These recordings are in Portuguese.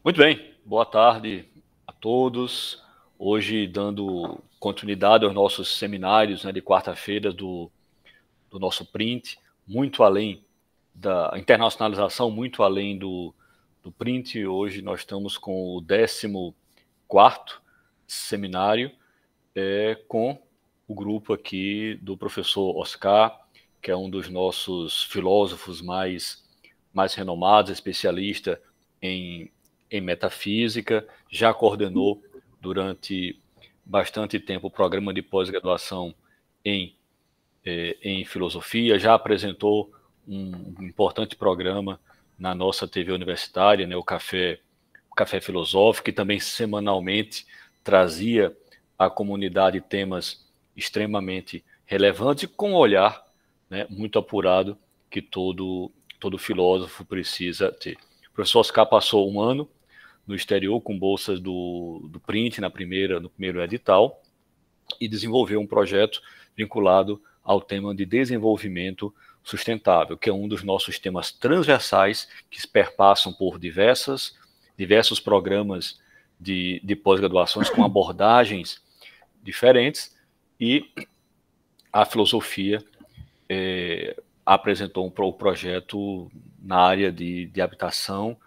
Muito bem, boa tarde a todos. Hoje, dando continuidade aos nossos seminários, né, de quarta-feira do nosso print, muito além da internacionalização, muito além do print. Hoje nós estamos com o 14º seminário, com o grupo aqui do professor Oscar, que é um dos nossos filósofos mais renomados, especialista em metafísica, já coordenou durante bastante tempo o programa de pós-graduação em filosofia, já apresentou um importante programa na nossa TV universitária, né, o Café Filosófico, que também semanalmente trazia à comunidade temas extremamente relevantes, com um olhar, né, muito apurado que todo filósofo precisa ter. O professor Oscar passou um ano no exterior com bolsas do print no primeiro edital e desenvolveu um projeto vinculado ao tema de desenvolvimento sustentável, que é um dos nossos temas transversais que perpassam por diversos programas de pós-graduações com abordagens diferentes, e a filosofia apresentou um projeto na área de habitação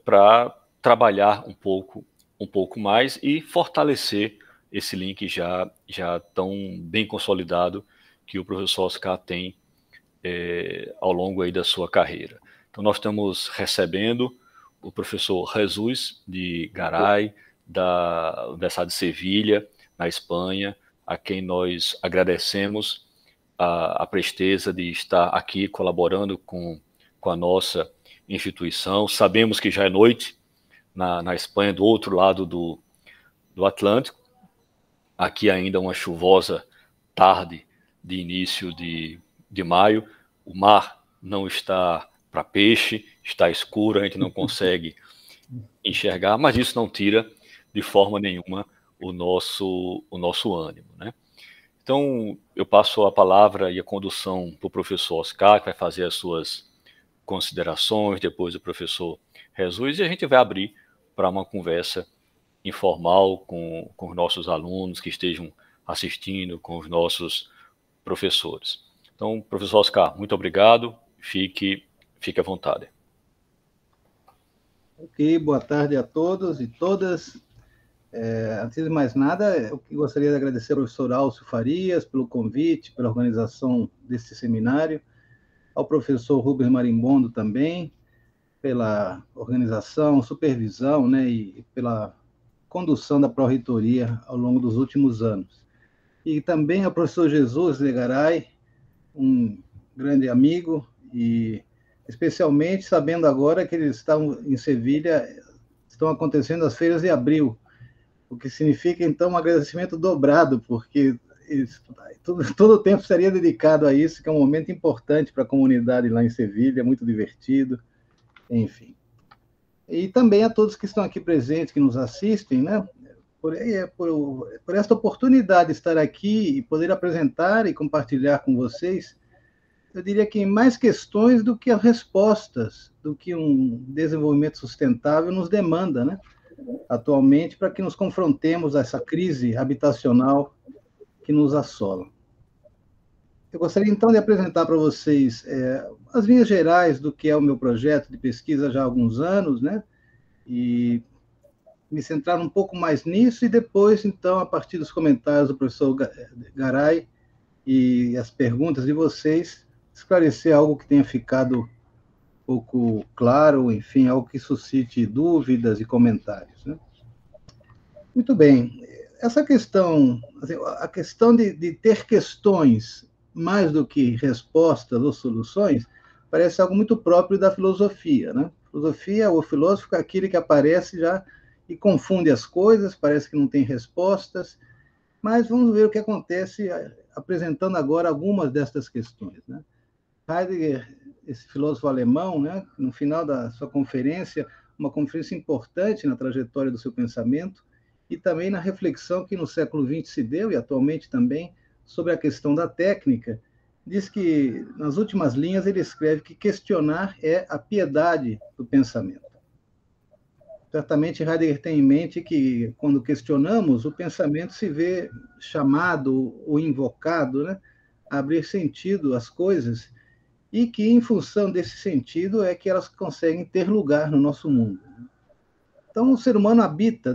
para trabalhar um pouco mais e fortalecer esse link já tão bem consolidado que o professor Oscar tem ao longo aí da sua carreira. Então nós estamos recebendo o professor Jesus de Garay, da Universidade de Sevilha, na Espanha, a quem nós agradecemos a presteza de estar aqui colaborando com a nossa instituição. Sabemos que já é noite na Espanha, do outro lado do Atlântico. Aqui ainda uma chuvosa tarde de início de maio. O mar não está para peixe, está escuro, a gente não consegue enxergar, mas isso não tira de forma nenhuma o nosso ânimo, né? Então, eu passo a palavra e a condução para o professor Oscar, que vai fazer as suas considerações, depois o professor Jesus, e a gente vai abrir para uma conversa informal com os nossos alunos que estejam assistindo, com os nossos professores. Então, professor Oscar, muito obrigado, fique à vontade. Ok, boa tarde a todos e todas. Antes de mais nada, eu gostaria de agradecer ao professor Alcio Farias pelo convite, pela organização desse seminário, ao professor Rubens Marimbondo também, pela organização, supervisão, né, e pela condução da pró-reitoria ao longo dos últimos anos. E também ao professor Jesus de Garay, um grande amigo, e especialmente sabendo agora que eles estão em Sevilha, estão acontecendo as feiras de abril, o que significa, então, um agradecimento dobrado, porque todo o tempo seria dedicado a isso, que é um momento importante para a comunidade lá em Sevilha, muito divertido, enfim. E também a todos que estão aqui presentes, que nos assistem, né? Por esta oportunidade de estar aqui e poder apresentar e compartilhar com vocês, eu diria que mais questões do que as respostas, do que um desenvolvimento sustentável nos demanda, né? Atualmente, para que nos confrontemos a essa crise habitacional que nos assola. Eu gostaria, então, de apresentar para vocês as linhas gerais do que é o meu projeto de pesquisa já há alguns anos, né? E me centrar um pouco mais nisso, e depois, então, a partir dos comentários do professor Garay e as perguntas de vocês, esclarecer algo que tenha ficado pouco claro, enfim, algo que suscite dúvidas e comentários, né? Muito bem. Essa questão, assim, a questão de ter questões mais do que respostas ou soluções, parece algo muito próprio da filosofia, né? Filosofia, o filósofo é aquele que aparece já e confunde as coisas, parece que não tem respostas, mas vamos ver o que acontece apresentando agora algumas destas questões, né? Heidegger, esse filósofo alemão, né, no final da sua conferência, uma conferência importante na trajetória do seu pensamento e também na reflexão que no século XX se deu, e atualmente também, sobre a questão da técnica, diz que, nas últimas linhas, ele escreve que questionar é a piedade do pensamento. Certamente, Heidegger tem em mente que, quando questionamos, o pensamento se vê chamado ou invocado, né, a abrir sentido às coisas, e que, em função desse sentido, é que elas conseguem ter lugar no nosso mundo. Então, o ser humano habita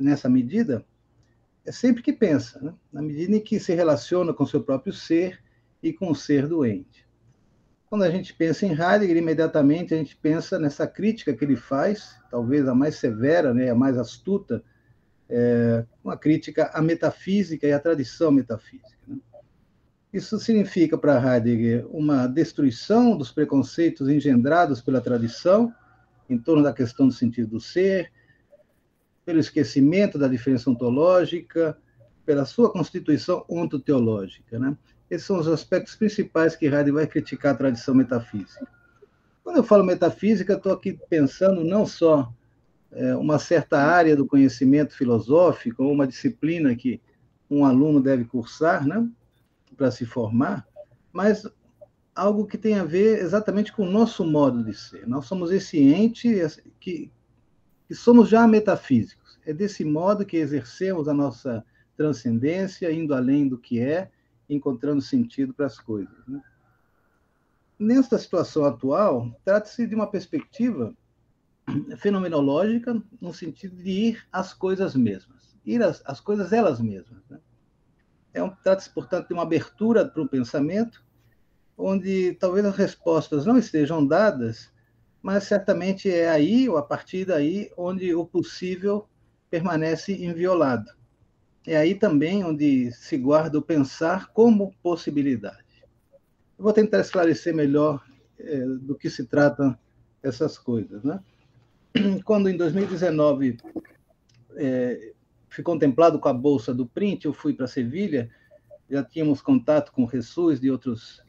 nessa medida, é sempre que pensa, né, na medida em que se relaciona com seu próprio ser e com o ser doente. Quando a gente pensa em Heidegger, imediatamente a gente pensa nessa crítica que ele faz, talvez a mais severa, né, a mais astuta, uma crítica à metafísica e à tradição metafísica. Né? Isso significa para Heidegger uma destruição dos preconceitos engendrados pela tradição em torno da questão do sentido do ser, pelo esquecimento da diferença ontológica, pela sua constituição ontoteológica, né? Esses são os aspectos principais que Heidegger vai criticar a tradição metafísica. Quando eu falo metafísica, estou aqui pensando não só uma certa área do conhecimento filosófico, ou uma disciplina que um aluno deve cursar, né, para se formar, mas algo que tem a ver exatamente com o nosso modo de ser. Nós somos esse ente que somos já metafísicos. É desse modo que exercemos a nossa transcendência, indo além do que é, encontrando sentido para as coisas. Né? Nesta situação atual, trata-se de uma perspectiva fenomenológica, no sentido de ir às coisas mesmas, ir às coisas elas mesmas. Né? Trata-se, portanto, de uma abertura para o pensamento, onde talvez as respostas não estejam dadas, mas certamente é aí, ou a partir daí, onde o possível permanece inviolado. É aí também onde se guarda o pensar como possibilidade. Eu vou tentar esclarecer melhor do que se tratam essas coisas. Né? Quando, em 2019, fui contemplado com a bolsa do Print, eu fui para Sevilha, já tínhamos contato com o Jesus de outros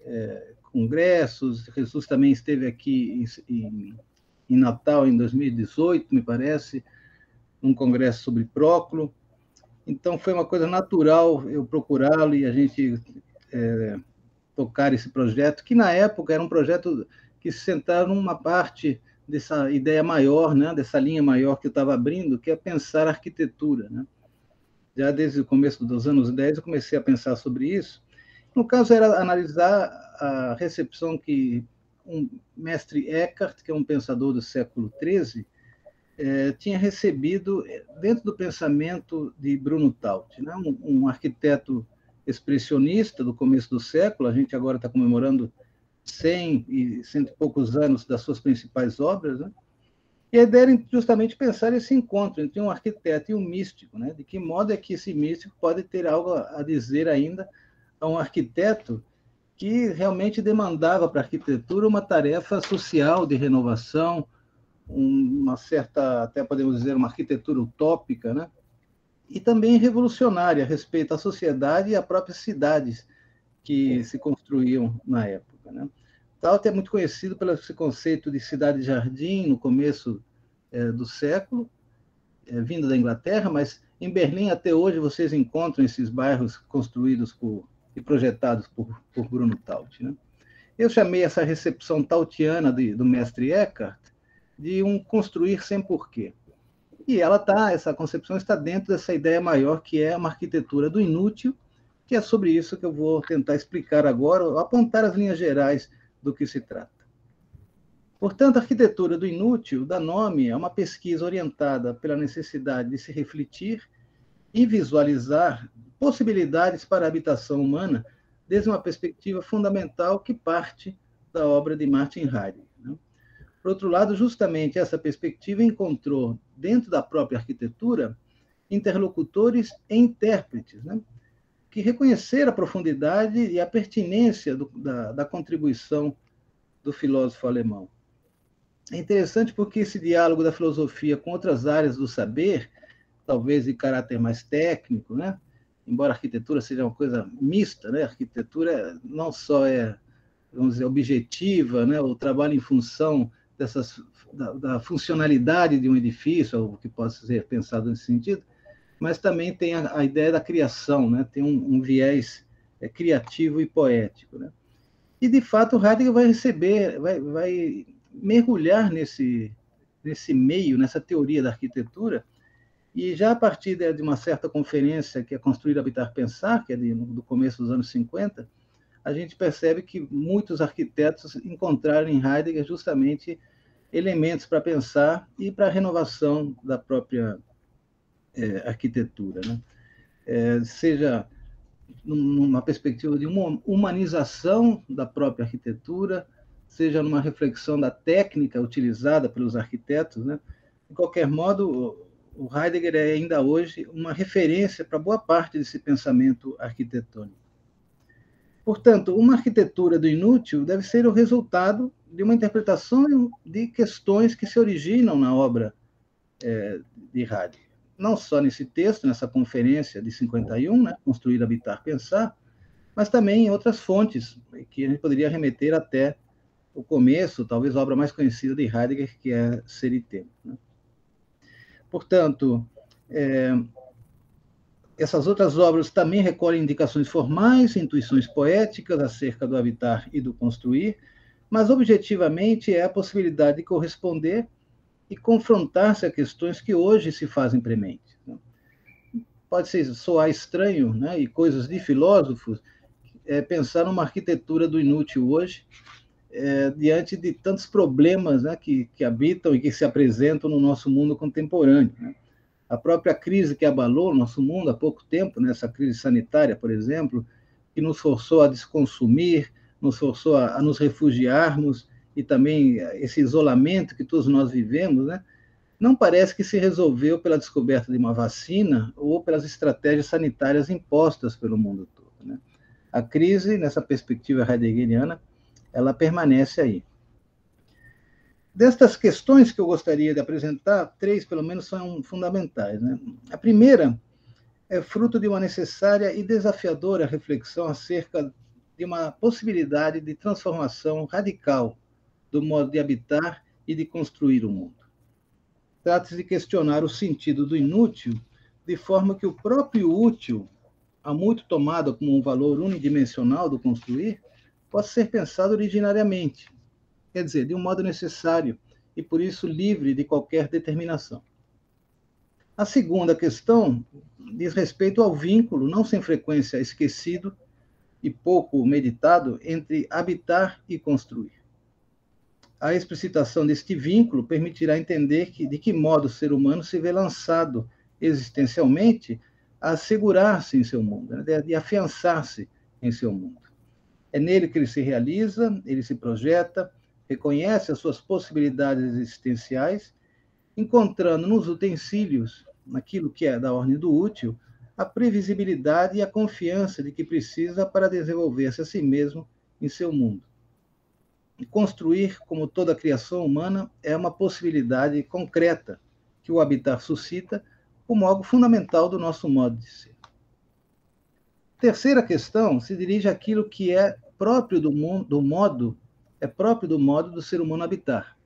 congressos, Jesus também esteve aqui em Natal, em 2018, me parece, num congresso sobre Próclo. Então, foi uma coisa natural eu procurá-lo e a gente tocar esse projeto, que na época era um projeto que se centrava numa parte dessa ideia maior, né, dessa linha maior que eu estava abrindo, que é pensar a arquitetura. Né? Já desde o começo dos anos 10 eu comecei a pensar sobre isso. No caso, era analisar a recepção que um mestre Eckhart, que é um pensador do século XIII, tinha recebido dentro do pensamento de Bruno Taut, né? Um arquiteto expressionista do começo do século. A gente agora está comemorando 100 e poucos anos das suas principais obras, né? E a ideia era justamente pensar esse encontro entre um arquiteto e um místico, né? De que modo é que esse místico pode ter algo a dizer ainda a um arquiteto que realmente demandava para a arquitetura uma tarefa social de renovação, uma certa, até podemos dizer, uma arquitetura utópica, né? E também revolucionária a respeito à sociedade e às próprias cidades que se construíam na época. Né? Taut é muito conhecido pelo esse conceito de cidade-jardim no começo do século, vindo da Inglaterra, mas em Berlim até hoje vocês encontram esses bairros construídos e projetados por Bruno Taut. Né? Eu chamei essa recepção tautiana do mestre Eckhart de um construir sem porquê. E essa concepção está dentro dessa ideia maior que é uma arquitetura do inútil, que é sobre isso que eu vou tentar explicar agora, apontar as linhas gerais do que se trata. Portanto, a arquitetura do inútil dá nome a uma pesquisa orientada pela necessidade de se refletir e visualizar possibilidades para a habitação humana desde uma perspectiva fundamental que parte da obra de Martin Heidegger. Né? Por outro lado, justamente essa perspectiva encontrou, dentro da própria arquitetura, interlocutores e intérpretes, né? Que reconheceram a profundidade e a pertinência da contribuição do filósofo alemão. É interessante porque esse diálogo da filosofia com outras áreas do saber, talvez de caráter mais técnico, né? Embora a arquitetura seja uma coisa mista, né? A arquitetura não só é, vamos dizer, objetiva, né? O trabalho em função da funcionalidade de um edifício, ou o que possa ser pensado nesse sentido, mas também tem a ideia da criação, né? Tem um viés criativo e poético, né? E, de fato, Heidegger vai mergulhar nesse meio, nessa teoria da arquitetura, e já a partir de uma certa conferência, que é Construir, Habitar, Pensar, que é do começo dos anos 50, a gente percebe que muitos arquitetos encontraram em Heidegger justamente elementos para pensar e para a renovação da própria arquitetura, né? Seja numa perspectiva de uma humanização da própria arquitetura, seja numa reflexão da técnica utilizada pelos arquitetos, né? De qualquer modo, o Heidegger é ainda hoje uma referência para boa parte desse pensamento arquitetônico. Portanto, uma arquitetura do inútil deve ser o resultado de uma interpretação de questões que se originam na obra de Heidegger. Não só nesse texto, nessa conferência de 51, né, Construir, Habitar, Pensar, mas também em outras fontes, que a gente poderia remeter até o começo, talvez a obra mais conhecida de Heidegger, que é Ser e Ter, né? Portanto, essas outras obras também recolhem indicações formais, intuições poéticas acerca do habitar e do construir, mas objetivamente é a possibilidade de corresponder e confrontar-se a questões que hoje se fazem prementes. Pode soar estranho, né, e coisas de filósofos, pensar numa arquitetura do inútil hoje, diante de tantos problemas, né, que habitam e que se apresentam no nosso mundo contemporâneo, né? A própria crise que abalou o nosso mundo há pouco tempo, né, essa crise sanitária, por exemplo, que nos forçou a desconsumir, nos forçou a nos refugiarmos, e também esse isolamento que todos nós vivemos, né, não parece que se resolveu pela descoberta de uma vacina ou pelas estratégias sanitárias impostas pelo mundo todo, né? A crise, nessa perspectiva heideggeriana, ela permanece aí. Destas questões que eu gostaria de apresentar, 3, pelo menos, são fundamentais, né? A primeira é fruto de uma necessária e desafiadora reflexão acerca de uma possibilidade de transformação radical do modo de habitar e de construir o mundo. Trata-se de questionar o sentido do inútil, de forma que o próprio útil, há muito tomado como um valor unidimensional do construir, possa ser pensado originariamente, quer dizer, de um modo necessário e, por isso, livre de qualquer determinação. A segunda questão diz respeito ao vínculo, não sem frequência esquecido e pouco meditado, entre habitar e construir. A explicitação deste vínculo permitirá entender de que modo o ser humano se vê lançado existencialmente a assegurar-se em seu mundo, né, de afiançar-se em seu mundo. É nele que ele se realiza, ele se projeta, reconhece as suas possibilidades existenciais, encontrando nos utensílios, naquilo que é da ordem do útil, a previsibilidade e a confiança de que precisa para desenvolver-se a si mesmo em seu mundo. E construir, como toda a criação humana, é uma possibilidade concreta que o habitar suscita como algo fundamental do nosso modo de ser. Terceira questão se dirige àquilo que é próprio do modo do ser humano habitar.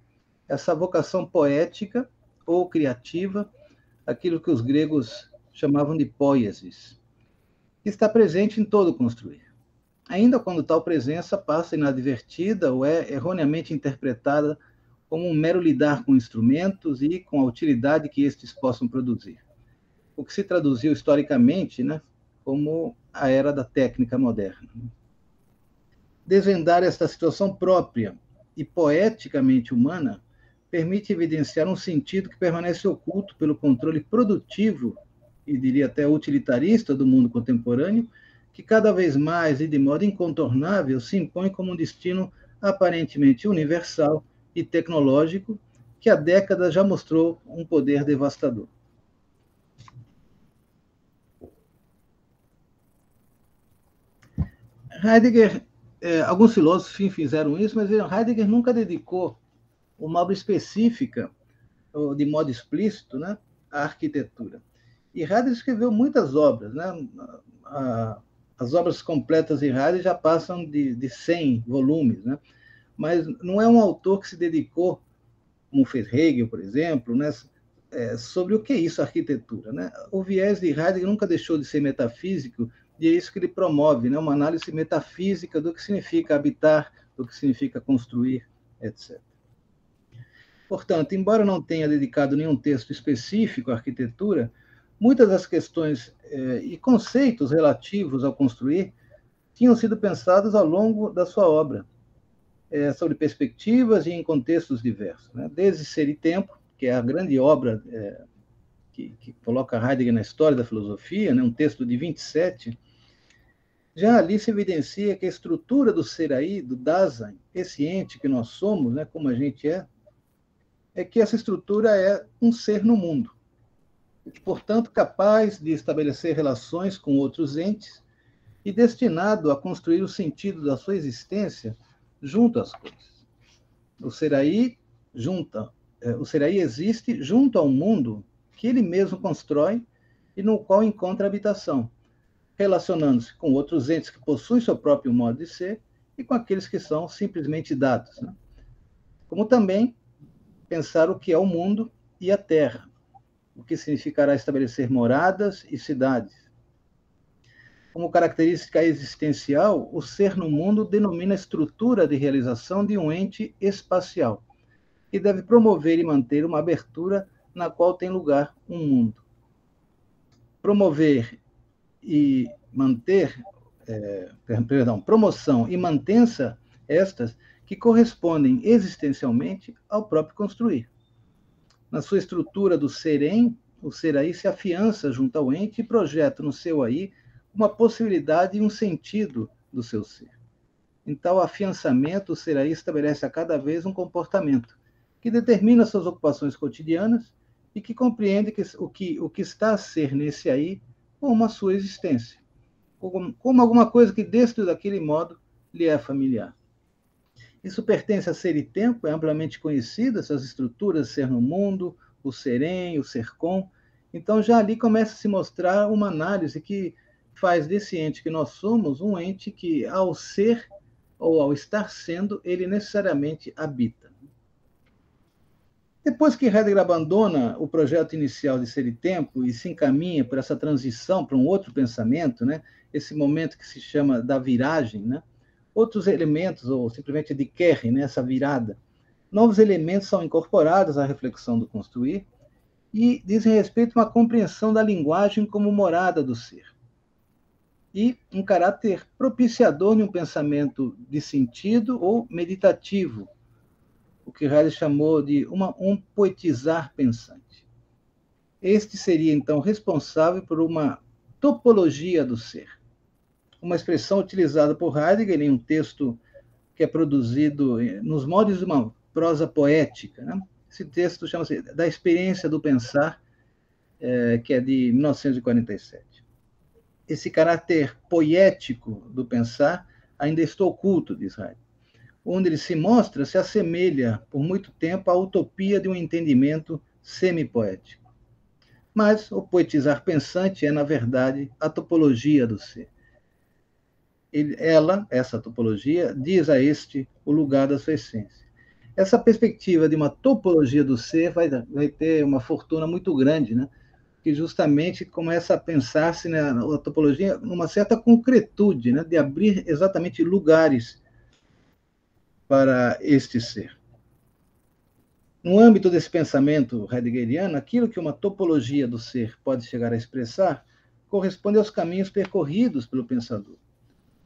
Essa vocação poética ou criativa, aquilo que os gregos chamavam de poiesis, que está presente em todo construir. Ainda quando tal presença passa inadvertida ou é erroneamente interpretada como um mero lidar com instrumentos e com a utilidade que estes possam produzir. O que se traduziu historicamente, né, como a era da técnica moderna. Desvendar esta situação própria e poeticamente humana permite evidenciar um sentido que permanece oculto pelo controle produtivo e diria até utilitarista do mundo contemporâneo, que cada vez mais e de modo incontornável se impõe como um destino aparentemente universal e tecnológico que há décadas já mostrou um poder devastador. Heidegger, alguns filósofos fizeram isso, mas Heidegger nunca dedicou uma obra específica, de modo explícito, né, à arquitetura. E Heidegger escreveu muitas obras, né? As obras completas de Heidegger já passam de 100 volumes, né? Mas não é um autor que se dedicou, como fez Hegel, por exemplo, né, sobre o que é isso, arquitetura, né? O viés de Heidegger nunca deixou de ser metafísico e é isso que ele promove, né? Uma análise metafísica do que significa habitar, do que significa construir, etc. Portanto, embora não tenha dedicado nenhum texto específico à arquitetura, muitas das questões e conceitos relativos ao construir tinham sido pensados ao longo da sua obra, sobre perspectivas e em contextos diversos, né? Desde Ser e Tempo, que é a grande obra que coloca Heidegger na história da filosofia, né? Um texto de 27, já ali se evidencia que a estrutura do ser aí, do Dasein, esse ente que nós somos, né? Como a gente é que essa estrutura é um ser no mundo, e, portanto, capaz de estabelecer relações com outros entes e destinado a construir o sentido da sua existência junto às coisas. O ser aí existe junto ao mundo que ele mesmo constrói e no qual encontra habitação, relacionando-se com outros entes que possuem seu próprio modo de ser e com aqueles que são simplesmente dados, né? Como também pensar o que é o mundo e a terra, o que significará estabelecer moradas e cidades. Como característica existencial, o ser no mundo denomina a estrutura de realização de um ente espacial, que deve promover e manter uma abertura na qual tem lugar um mundo. Promoção e mantença estas que correspondem existencialmente ao próprio construir. Na sua estrutura do serem, o ser aí se afiança junto ao ente e projeta no seu aí uma possibilidade e um sentido do seu ser. Em tal afiançamento, o ser aí estabelece a cada vez um comportamento que determina suas ocupações cotidianas e que compreende o que está a ser nesse aí como a sua existência, como alguma coisa que deste daquele modo lhe é familiar. Isso pertence a Ser e Tempo, é amplamente conhecida, essas estruturas, ser no mundo, o serem, o sercom. Então, já ali começa a se mostrar uma análise que faz desse ente que nós somos um ente que, ao ser ou ao estar sendo, ele necessariamente habita. Depois que Heidegger abandona o projeto inicial de Ser e Tempo e se encaminha por essa transição para um outro pensamento, né? Esse momento que se chama da viragem, né? Outros elementos, ou simplesmente de Kerr, né? Essa virada, novos elementos são incorporados à reflexão do construir e dizem respeito a uma compreensão da linguagem como morada do ser e um caráter propiciador de um pensamento de sentido ou meditativo, o que Heidegger chamou de um poetizar pensante. Este seria, então, responsável por uma topologia do ser, uma expressão utilizada por Heidegger em um texto que é produzido nos moldes de uma prosa poética, né? Esse texto chama-se Da Experiência do Pensar, que é de 1947. Esse caráter poético do pensar ainda está oculto, diz Heidegger. Onde ele se mostra, se assemelha por muito tempo à utopia de um entendimento semi-poético. Mas o poetizar pensante é, na verdade, a topologia do ser. Essa topologia, diz a este o lugar da sua essência. Essa perspectiva de uma topologia do ser vai ter uma fortuna muito grande, né? Que justamente começa a pensar-se na topologia numa certa concretude, né? De abrir exatamente lugares para este ser. No âmbito desse pensamento heideggeriano, aquilo que uma topologia do ser pode chegar a expressar corresponde aos caminhos percorridos pelo pensador.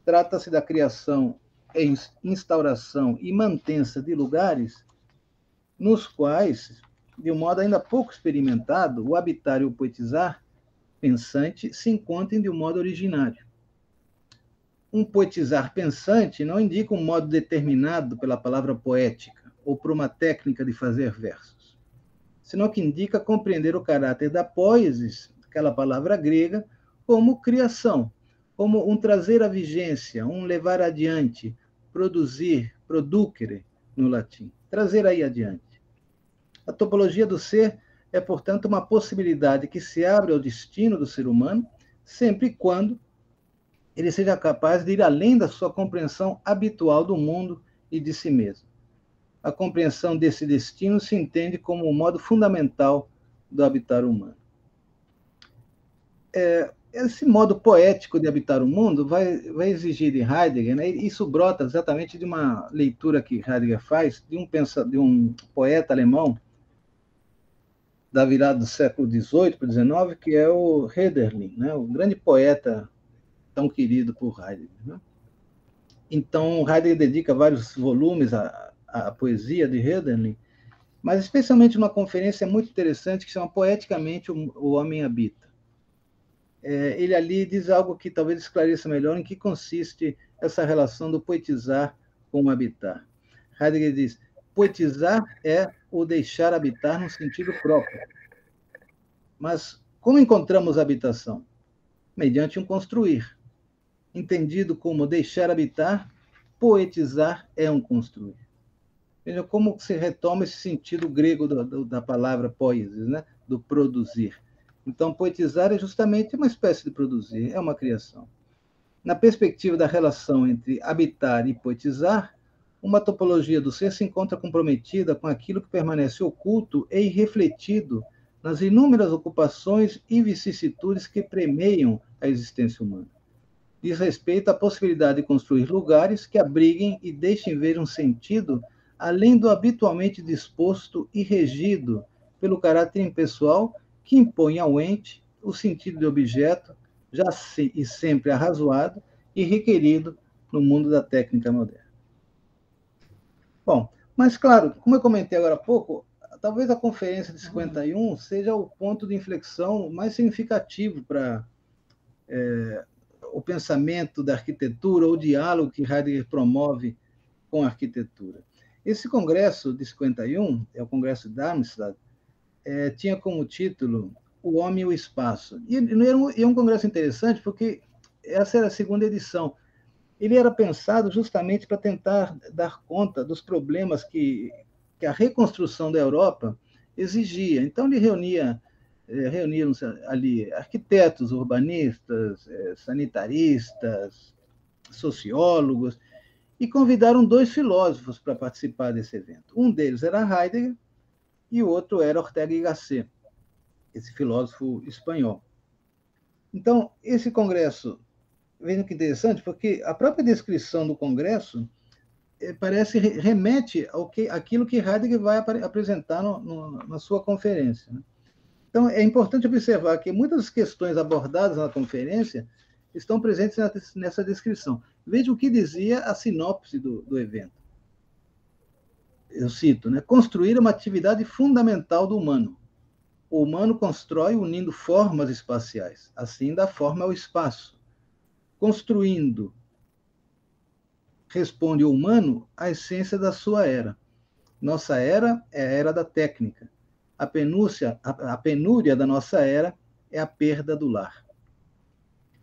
Trata-se da criação, instauração e mantença de lugares nos quais, de um modo ainda pouco experimentado, o habitar e o poetizar pensante se encontrem de um modo originário. Um poetizar pensante não indica um modo determinado pela palavra poética ou por uma técnica de fazer versos, senão que indica compreender o caráter da poiesis, aquela palavra grega, como criação, como um trazer à vigência, um levar adiante, produzir, producere no latim, trazer aí adiante. A topologia do ser é, portanto, uma possibilidade que se abre ao destino do ser humano, sempre e quando ele seja capaz de ir além da sua compreensão habitual do mundo e de si mesmo. A compreensão desse destino se entende como um modo fundamental do habitar humano. esse modo poético de habitar o mundo vai exigir de Heidegger, né? Isso brota exatamente de uma leitura que Heidegger faz de um poeta alemão da virada do século XVIII para o XIX, que é o Hölderlin, né? O grande poeta tão querido por Heidegger. Né? Então, Heidegger dedica vários volumes à poesia de Hölderlin, mas especialmente numa conferência muito interessante que chama Poeticamente o Homem Habita. Ele ali diz algo que talvez esclareça melhor em que consiste essa relação do poetizar com o habitar. Heidegger diz: poetizar é o deixar habitar no sentido próprio. Mas como encontramos habitação? Mediante um construir. Entendido como deixar habitar, poetizar é um construir. Veja como se retoma esse sentido grego da palavra poiesis, né? Do produzir. Então, poetizar é justamente uma espécie de produzir, é uma criação. Na perspectiva da relação entre habitar e poetizar, uma topologia do ser se encontra comprometida com aquilo que permanece oculto e irrefletido nas inúmeras ocupações e vicissitudes que permeiam a existência humana. Diz respeito à possibilidade de construir lugares que abriguem e deixem ver um sentido além do habitualmente disposto e regido pelo caráter impessoal que impõe ao ente o sentido de objeto, já e sempre arrazoado e requerido no mundo da técnica moderna. Bom, mas claro, como eu comentei agora há pouco, talvez a conferência de 51 seja o ponto de inflexão mais significativo para o pensamento da arquitetura, ou o diálogo que Heidegger promove com a arquitetura. Esse congresso de 51, é o Congresso de Darmstadt, tinha como título O Homem e o Espaço. E é um congresso interessante porque essa era a segunda edição. Ele era pensado justamente para tentar dar conta dos problemas que a reconstrução da Europa exigia. Então, ele reuniam ali arquitetos, urbanistas, sanitaristas, sociólogos, e convidaram 2 filósofos para participar desse evento. Um deles era Heidegger e o outro era Ortega y Gasset, esse filósofo espanhol. Então, esse congresso, vejam que interessante, porque a própria descrição do congresso remete àquilo que Heidegger vai apresentar na sua conferência. Né? Então, é importante observar que muitas das questões abordadas na conferência estão presentes nessa descrição. Veja o que dizia a sinopse do evento. Eu cito, né? Construir uma atividade fundamental do humano. O humano constrói unindo formas espaciais, assim dá forma ao espaço. Construindo, responde o humano à essência da sua era. Nossa era é a era da técnica. A penúria da nossa era é a perda do lar.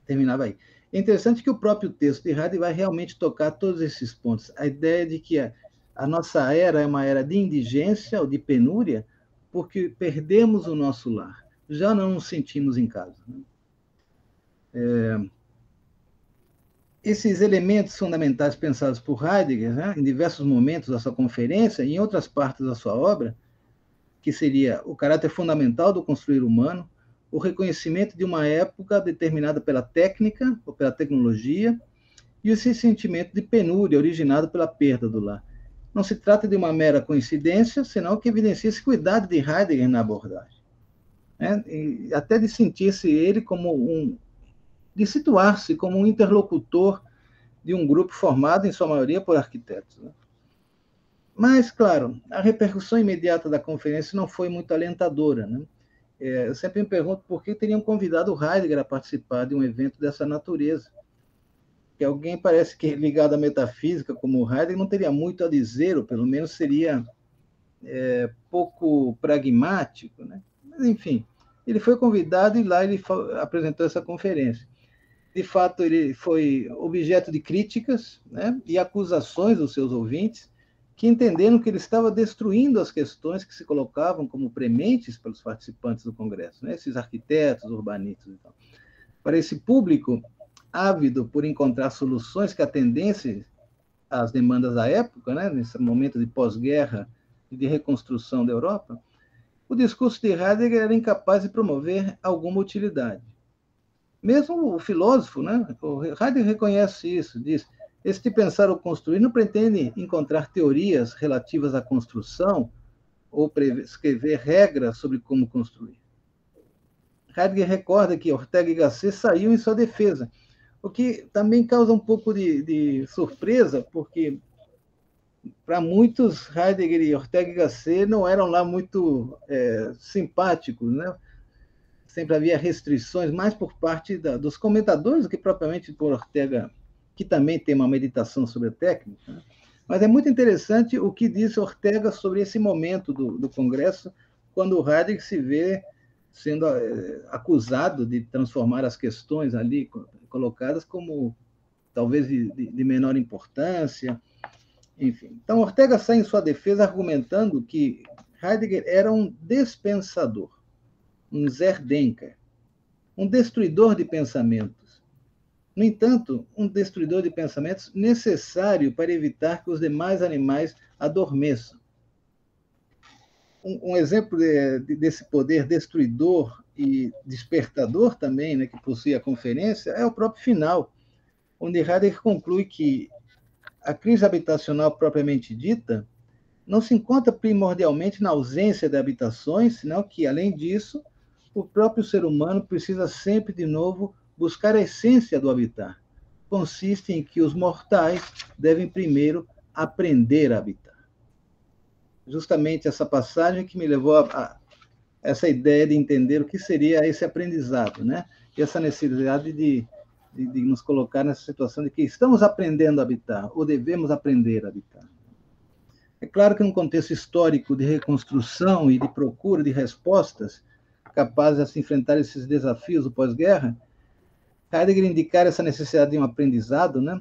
Terminava aí. É interessante que o próprio texto de Heidegger vai realmente tocar todos esses pontos. A ideia de que a nossa era é uma era de indigência ou de penúria, porque perdemos o nosso lar. Já não nos sentimos em casa. Esses elementos fundamentais pensados por Heidegger, né, em diversos momentos da sua conferência e em outras partes da sua obra, que seria o caráter fundamental do construir humano, o reconhecimento de uma época determinada pela técnica ou pela tecnologia e esse sentimento de penúria originado pela perda do lar. Não se trata de uma mera coincidência, senão que evidencia esse cuidado de Heidegger na abordagem. Né? E até de sentir-se ele de situar-se como um interlocutor de um grupo formado, em sua maioria, por arquitetos. Né? Mas, claro, a repercussão imediata da conferência não foi muito alentadora. Né? Eu sempre me pergunto por que teriam convidado o Heidegger a participar de um evento dessa natureza. Que alguém parece que ligado à metafísica, como o Heidegger, não teria muito a dizer, ou pelo menos seria pouco pragmático. Né? Mas, enfim, ele foi convidado e lá ele apresentou essa conferência. De fato, ele foi objeto de críticas, né, e acusações dos seus ouvintes, que entenderam que ele estava destruindo as questões que se colocavam como prementes pelos participantes do Congresso, né, esses arquitetos, urbanistas. Então. Para esse público ávido por encontrar soluções que atendessem às demandas da época, né, nesse momento de pós-guerra e de reconstrução da Europa, o discurso de Heidegger era incapaz de promover alguma utilidade. Mesmo o filósofo, né? O Heidegger reconhece isso, diz: este pensar ou construir não pretende encontrar teorias relativas à construção ou escrever regras sobre como construir. Heidegger recorda que Ortega y Gasset saiu em sua defesa, o que também causa um pouco de surpresa, porque para muitos, Heidegger e Ortega y Gasset não eram lá muito simpáticos, né? Sempre havia restrições, mais por parte dos comentadores do que propriamente por Ortega, que também tem uma meditação sobre a técnica. Né? Mas é muito interessante o que disse Ortega sobre esse momento do Congresso, quando o Heidegger se vê sendo acusado de transformar as questões ali colocadas como talvez de menor importância, enfim. Então, Ortega sai em sua defesa argumentando que Heidegger era um dispensador, um Zerdenker, um destruidor de pensamentos. No entanto, um destruidor de pensamentos necessário para evitar que os demais animais adormeçam. Um exemplo desse poder destruidor e despertador também, né, que possui a conferência, é o próprio final, onde Heidegger conclui que a crise habitacional propriamente dita não se encontra primordialmente na ausência de habitações, senão que, além disso, o próprio ser humano precisa sempre, de novo, buscar a essência do habitar. Consiste em que os mortais devem primeiro aprender a habitar. Justamente essa passagem que me levou a essa ideia de entender o que seria esse aprendizado, né? E essa necessidade de nos colocar nessa situação de que estamos aprendendo a habitar, ou devemos aprender a habitar. É claro que num contexto histórico de reconstrução e de procura de respostas capazes de se enfrentar esses desafios do pós-guerra, Heidegger indicar essa necessidade de um aprendizado, né?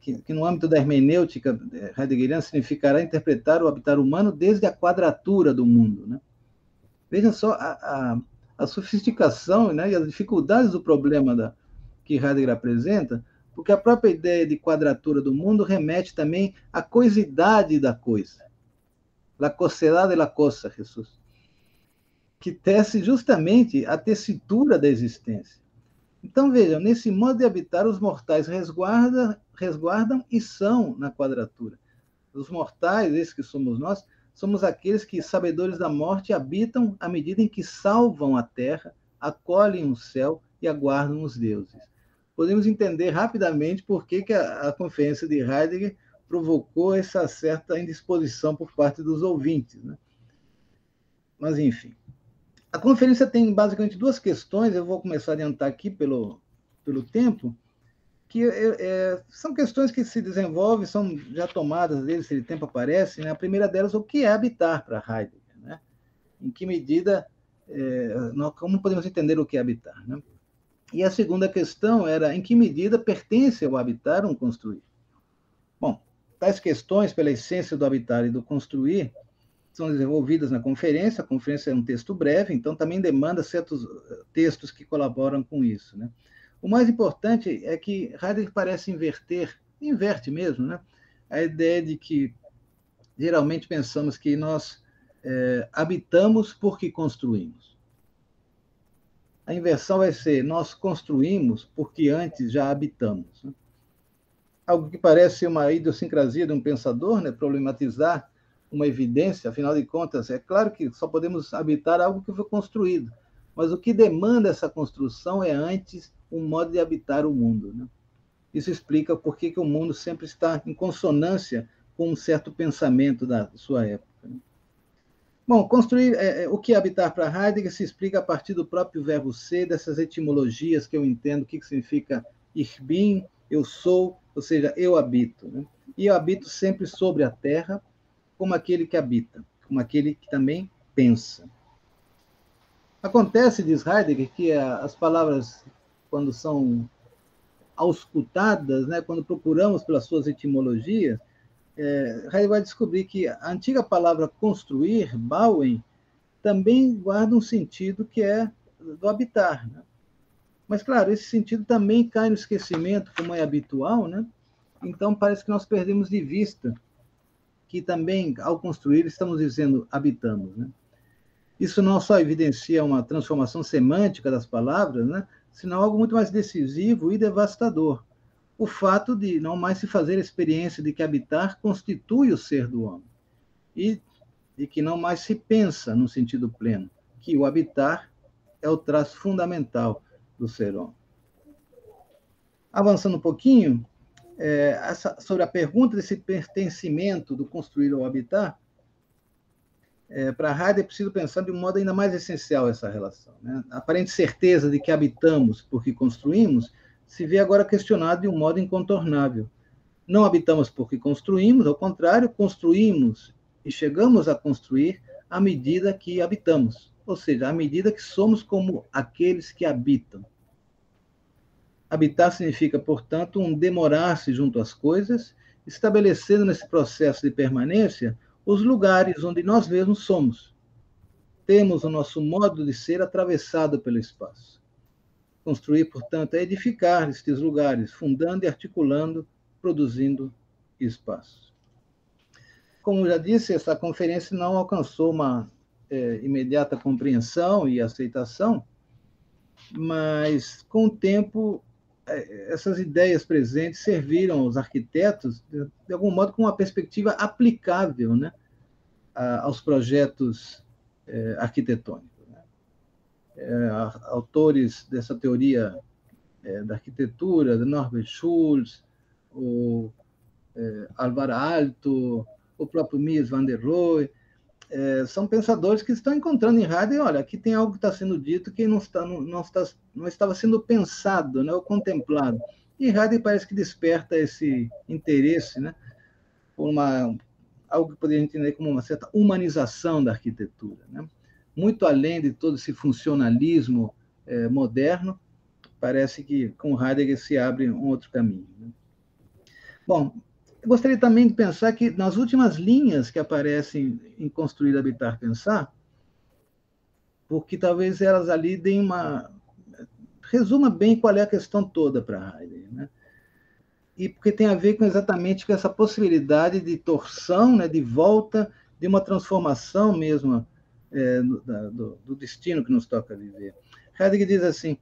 que no âmbito da hermenêutica heideggeriana significará interpretar o habitar humano desde a quadratura do mundo. Né? Veja só a sofisticação, né, e as dificuldades do problema que Heidegger apresenta, porque a própria ideia de quadratura do mundo remete também à coisidade da coisa. La cosidad de la cosa, Jesus. Que tece justamente a tessitura da existência. Então, vejam, nesse modo de habitar, os mortais resguardam e são na quadratura. Os mortais, esses que somos nós, somos aqueles que, sabedores da morte, habitam à medida em que salvam a terra, acolhem o céu e aguardam os deuses. Podemos entender rapidamente por que a conferência de Heidegger provocou essa certa indisposição por parte dos ouvintes. Né? Mas, enfim. A conferência tem basicamente duas questões, eu vou começar a adiantar aqui pelo tempo, que são questões que se desenvolvem, são já tomadas deles, se o tempo aparece. Né? A primeira delas, o que é habitar para Heidegger? Né? Em que medida, como podemos entender o que é habitar? Né? E a segunda questão era em que medida pertence ao habitar um construir. Bom, tais questões, pela essência do habitar e do construir, são desenvolvidas na conferência. A conferência é um texto breve, então também demanda certos textos que colaboram com isso. Né? O mais importante é que Heidegger parece inverte mesmo, né? A ideia de que geralmente pensamos que nós habitamos porque construímos. A inversão vai ser, nós construímos porque antes já habitamos. Né? Algo que parece uma idiosincrasia de um pensador, né? Problematizar uma evidência, afinal de contas, é claro que só podemos habitar algo que foi construído, mas o que demanda essa construção é antes um modo de habitar o mundo. Né? Isso explica por que o mundo sempre está em consonância com um certo pensamento da sua época. Né? Bom, construir, o que é habitar para Heidegger se explica a partir do próprio verbo ser, dessas etimologias que eu entendo, o que significa ich bin, eu sou, ou seja, eu habito. Né? E eu habito sempre sobre a terra, como aquele que habita, como aquele que também pensa. Acontece, diz Heidegger, que as palavras, quando são auscultadas, né, quando procuramos pelas suas etimologias, Heidegger vai descobrir que a antiga palavra construir, bauen, também guarda um sentido que é do habitar. Né? Mas, claro, esse sentido também cai no esquecimento, como é habitual, né? Então parece que nós perdemos de vista que também, ao construir, estamos dizendo habitamos. Né? Isso não só evidencia uma transformação semântica das palavras, né? senão algo muito mais decisivo e devastador. O fato de não mais se fazer a experiência de que habitar constitui o ser do homem, e de que não mais se pensa no sentido pleno, que o habitar é o traço fundamental do ser homem. Avançando um pouquinho, sobre a pergunta desse pertencimento do construir ao habitar, para Heidegger é preciso pensar de um modo ainda mais essencial essa relação, né? A aparente certeza de que habitamos porque construímos se vê agora questionado de um modo incontornável. Não habitamos porque construímos, ao contrário, construímos e chegamos a construir à medida que habitamos, ou seja, à medida que somos como aqueles que habitam. Habitar significa, portanto, um demorar-se junto às coisas, estabelecendo nesse processo de permanência os lugares onde nós mesmos somos. Temos o nosso modo de ser atravessado pelo espaço. Construir, portanto, é edificar estes lugares, fundando e articulando, produzindo espaço. Como já disse, essa conferência não alcançou uma imediata compreensão e aceitação, mas, com o tempo, essas ideias presentes serviram aos arquitetos, de algum modo, com uma perspectiva aplicável, né, aos projetos arquitetônicos. Né? Autores dessa teoria da arquitetura, Norbert Schulz, o Alvar Aalto, o próprio Mies van der Rohe, são pensadores que estão encontrando em Heidegger, olha, aqui tem algo que está sendo dito que não estava sendo pensado, né, ou contemplado. E Heidegger parece que desperta esse interesse, né, por algo que poderia entender como uma certa humanização da arquitetura, né? Muito além de todo esse funcionalismo moderno, parece que com Heidegger se abre um outro caminho, né? Bom, eu gostaria também de pensar que nas últimas linhas que aparecem em Construir, Habitar, Pensar, porque talvez elas ali deem resuma bem qual é a questão toda para Heidegger, né? E porque tem a ver exatamente com essa possibilidade de torção, né, de volta, de uma transformação mesmo do destino que nos toca viver. Heidegger diz assim,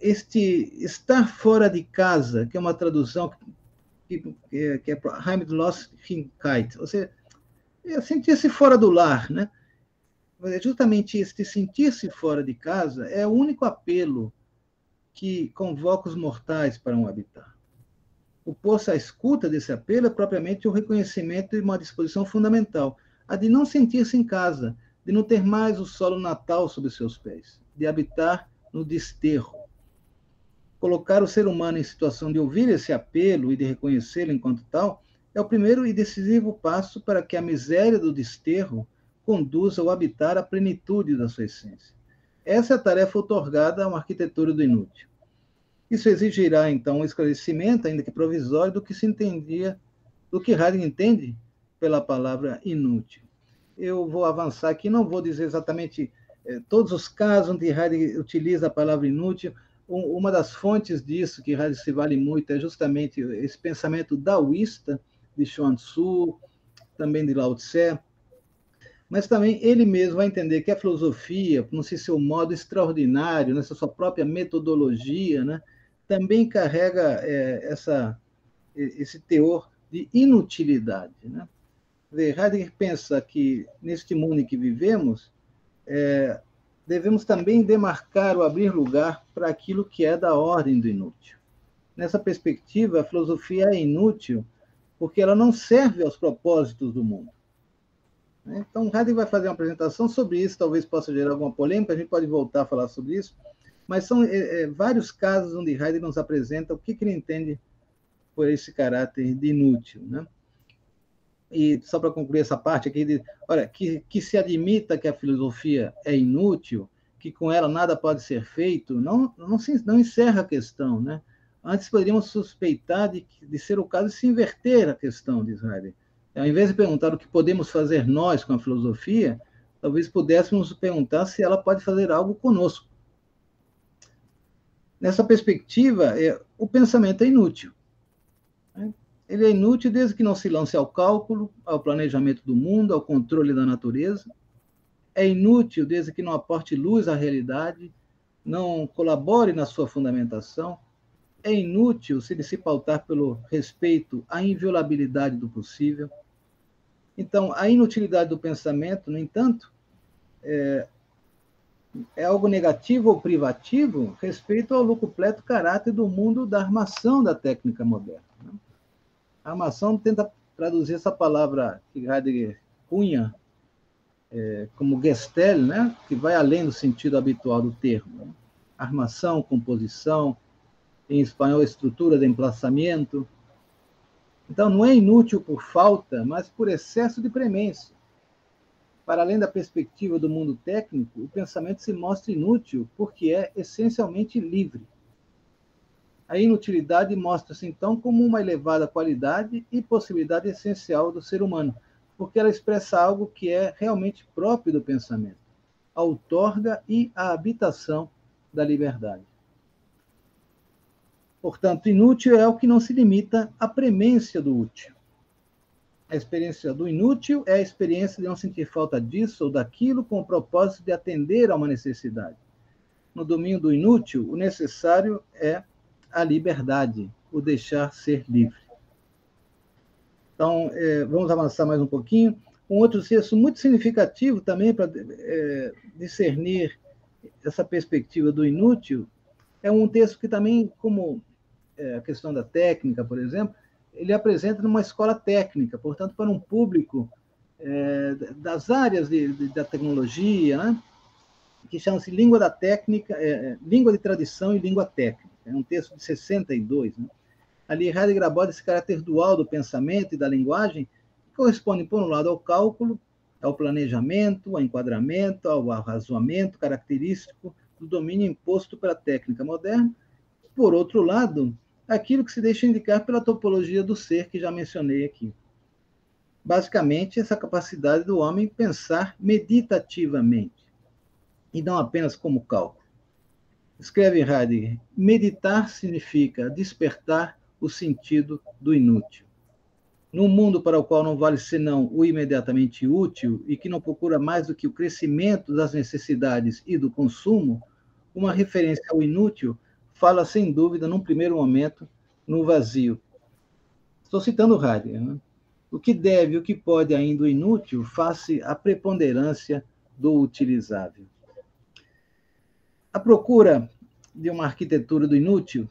este estar fora de casa, que é uma tradução que é Heimlosigkeit, ou seja, é sentir-se fora do lar, né? Justamente este sentir-se fora de casa é o único apelo que convoca os mortais para um habitar. O pôr-se à escuta desse apelo é propriamente o reconhecimento de uma disposição fundamental, a de não sentir-se em casa, de não ter mais o solo natal sob seus pés, de habitar no desterro. Colocar o ser humano em situação de ouvir esse apelo e de reconhecê-lo enquanto tal é o primeiro e decisivo passo para que a miséria do desterro conduza ao habitar a plenitude da sua essência. Essa é a tarefa outorgada a uma arquitetura do inútil. Isso exigirá, então, um esclarecimento, ainda que provisório, do que se entendia, do que Heidegger entende pela palavra inútil. Eu vou avançar aqui, não vou dizer exatamente todos os casos onde Heidegger utiliza a palavra inútil. Uma das fontes disso, que Heidegger se vale muito, é justamente esse pensamento daoísta de Chuang Tzu, também de Lao Tse, mas também ele mesmo vai entender que a filosofia, no seu modo extraordinário, nessa sua própria metodologia, né, também carrega esse teor de inutilidade, né? Heidegger pensa que, neste mundo em que vivemos, devemos também demarcar ou abrir lugar para aquilo que é da ordem do inútil. Nessa perspectiva, a filosofia é inútil porque ela não serve aos propósitos do mundo. Então, Heidegger vai fazer uma apresentação sobre isso, talvez possa gerar alguma polêmica, a gente pode voltar a falar sobre isso, mas são vários casos onde Heidegger nos apresenta o que ele entende por esse caráter de inútil, né? E só para concluir essa parte aqui, olha, que se admita que a filosofia é inútil, que com ela nada pode ser feito, não encerra a questão, né? Antes poderíamos suspeitar de ser o caso de se inverter a questão, diz Heidegger. Ao invés de perguntar o que podemos fazer nós com a filosofia, talvez pudéssemos perguntar se ela pode fazer algo conosco. Nessa perspectiva, o pensamento é inútil. Ele é inútil desde que não se lance ao cálculo, ao planejamento do mundo, ao controle da natureza. É inútil desde que não aporte luz à realidade não colabore na sua fundamentação, é inútil se ele se pautar pelo respeito à inviolabilidade do possível. Então, a inutilidade do pensamento, no entanto, é algo negativo ou privativo respeito ao locupleto caráter do mundo da armação da técnica moderna. A armação tenta traduzir essa palavra que Heidegger cunha como Gestel, né, que vai além do sentido habitual do termo. Armação, composição, em espanhol, estrutura de emplaçamento. Então, não é inútil por falta, mas por excesso de premência. Para além da perspectiva do mundo técnico, o pensamento se mostra inútil porque é essencialmente livre. A inutilidade mostra-se, então, como uma elevada qualidade e possibilidade essencial do ser humano, porque ela expressa algo que é realmente próprio do pensamento, a outorga e a habitação da liberdade. Portanto, inútil é o que não se limita à premência do útil. A experiência do inútil é a experiência de não sentir falta disso ou daquilo com o propósito de atender a uma necessidade. No domínio do inútil, o necessário é a liberdade, o deixar ser livre. Então, vamos avançar mais um pouquinho. Um outro texto muito significativo também para discernir essa perspectiva do inútil é um texto que também, como a questão da técnica, por exemplo, ele apresenta numa escola técnica, portanto, para um público das áreas da tecnologia, né? Que chama-se Língua da Técnica, Língua de Tradição e Língua Técnica. É um texto de 62. Né? Ali, Heidegger aborda esse caráter dual do pensamento e da linguagem, que corresponde, por um lado, ao cálculo, ao planejamento, ao enquadramento, ao arrazoamento característico do domínio imposto pela técnica moderna, por outro lado, aquilo que se deixa indicar pela topologia do ser que já mencionei aqui. Basicamente, essa capacidade do homem pensar meditativamente, e não apenas como cálculo. Escreve Heidegger, meditar significa despertar o sentido do inútil. Num mundo para o qual não vale senão o imediatamente útil e que não procura mais do que o crescimento das necessidades e do consumo, uma referência ao inútil fala, sem dúvida, num primeiro momento, no vazio. Estou citando Heidegger. Né? O que deve, o que pode ainda o inútil, face à preponderância do utilizável. A procura de uma arquitetura do inútil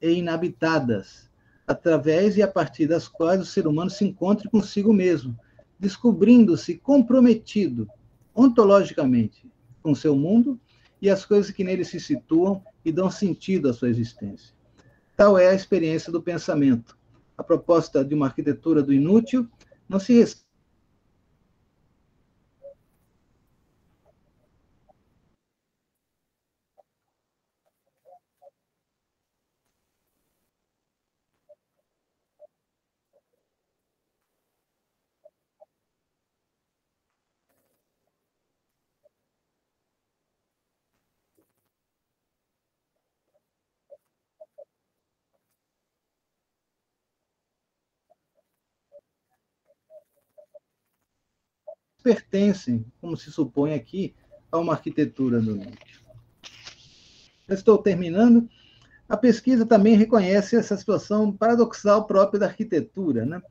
e inabitadas, através e a partir das quais o ser humano se encontre consigo mesmo, descobrindo-se comprometido ontologicamente com seu mundo e as coisas que nele se situam e dão sentido à sua existência. Tal é a experiência do pensamento. A proposta de uma arquitetura do inútil não se pertencem, como se supõe aqui, a uma arquitetura do inútil. Estou terminando. A pesquisa também reconhece essa situação paradoxal própria da arquitetura. Né?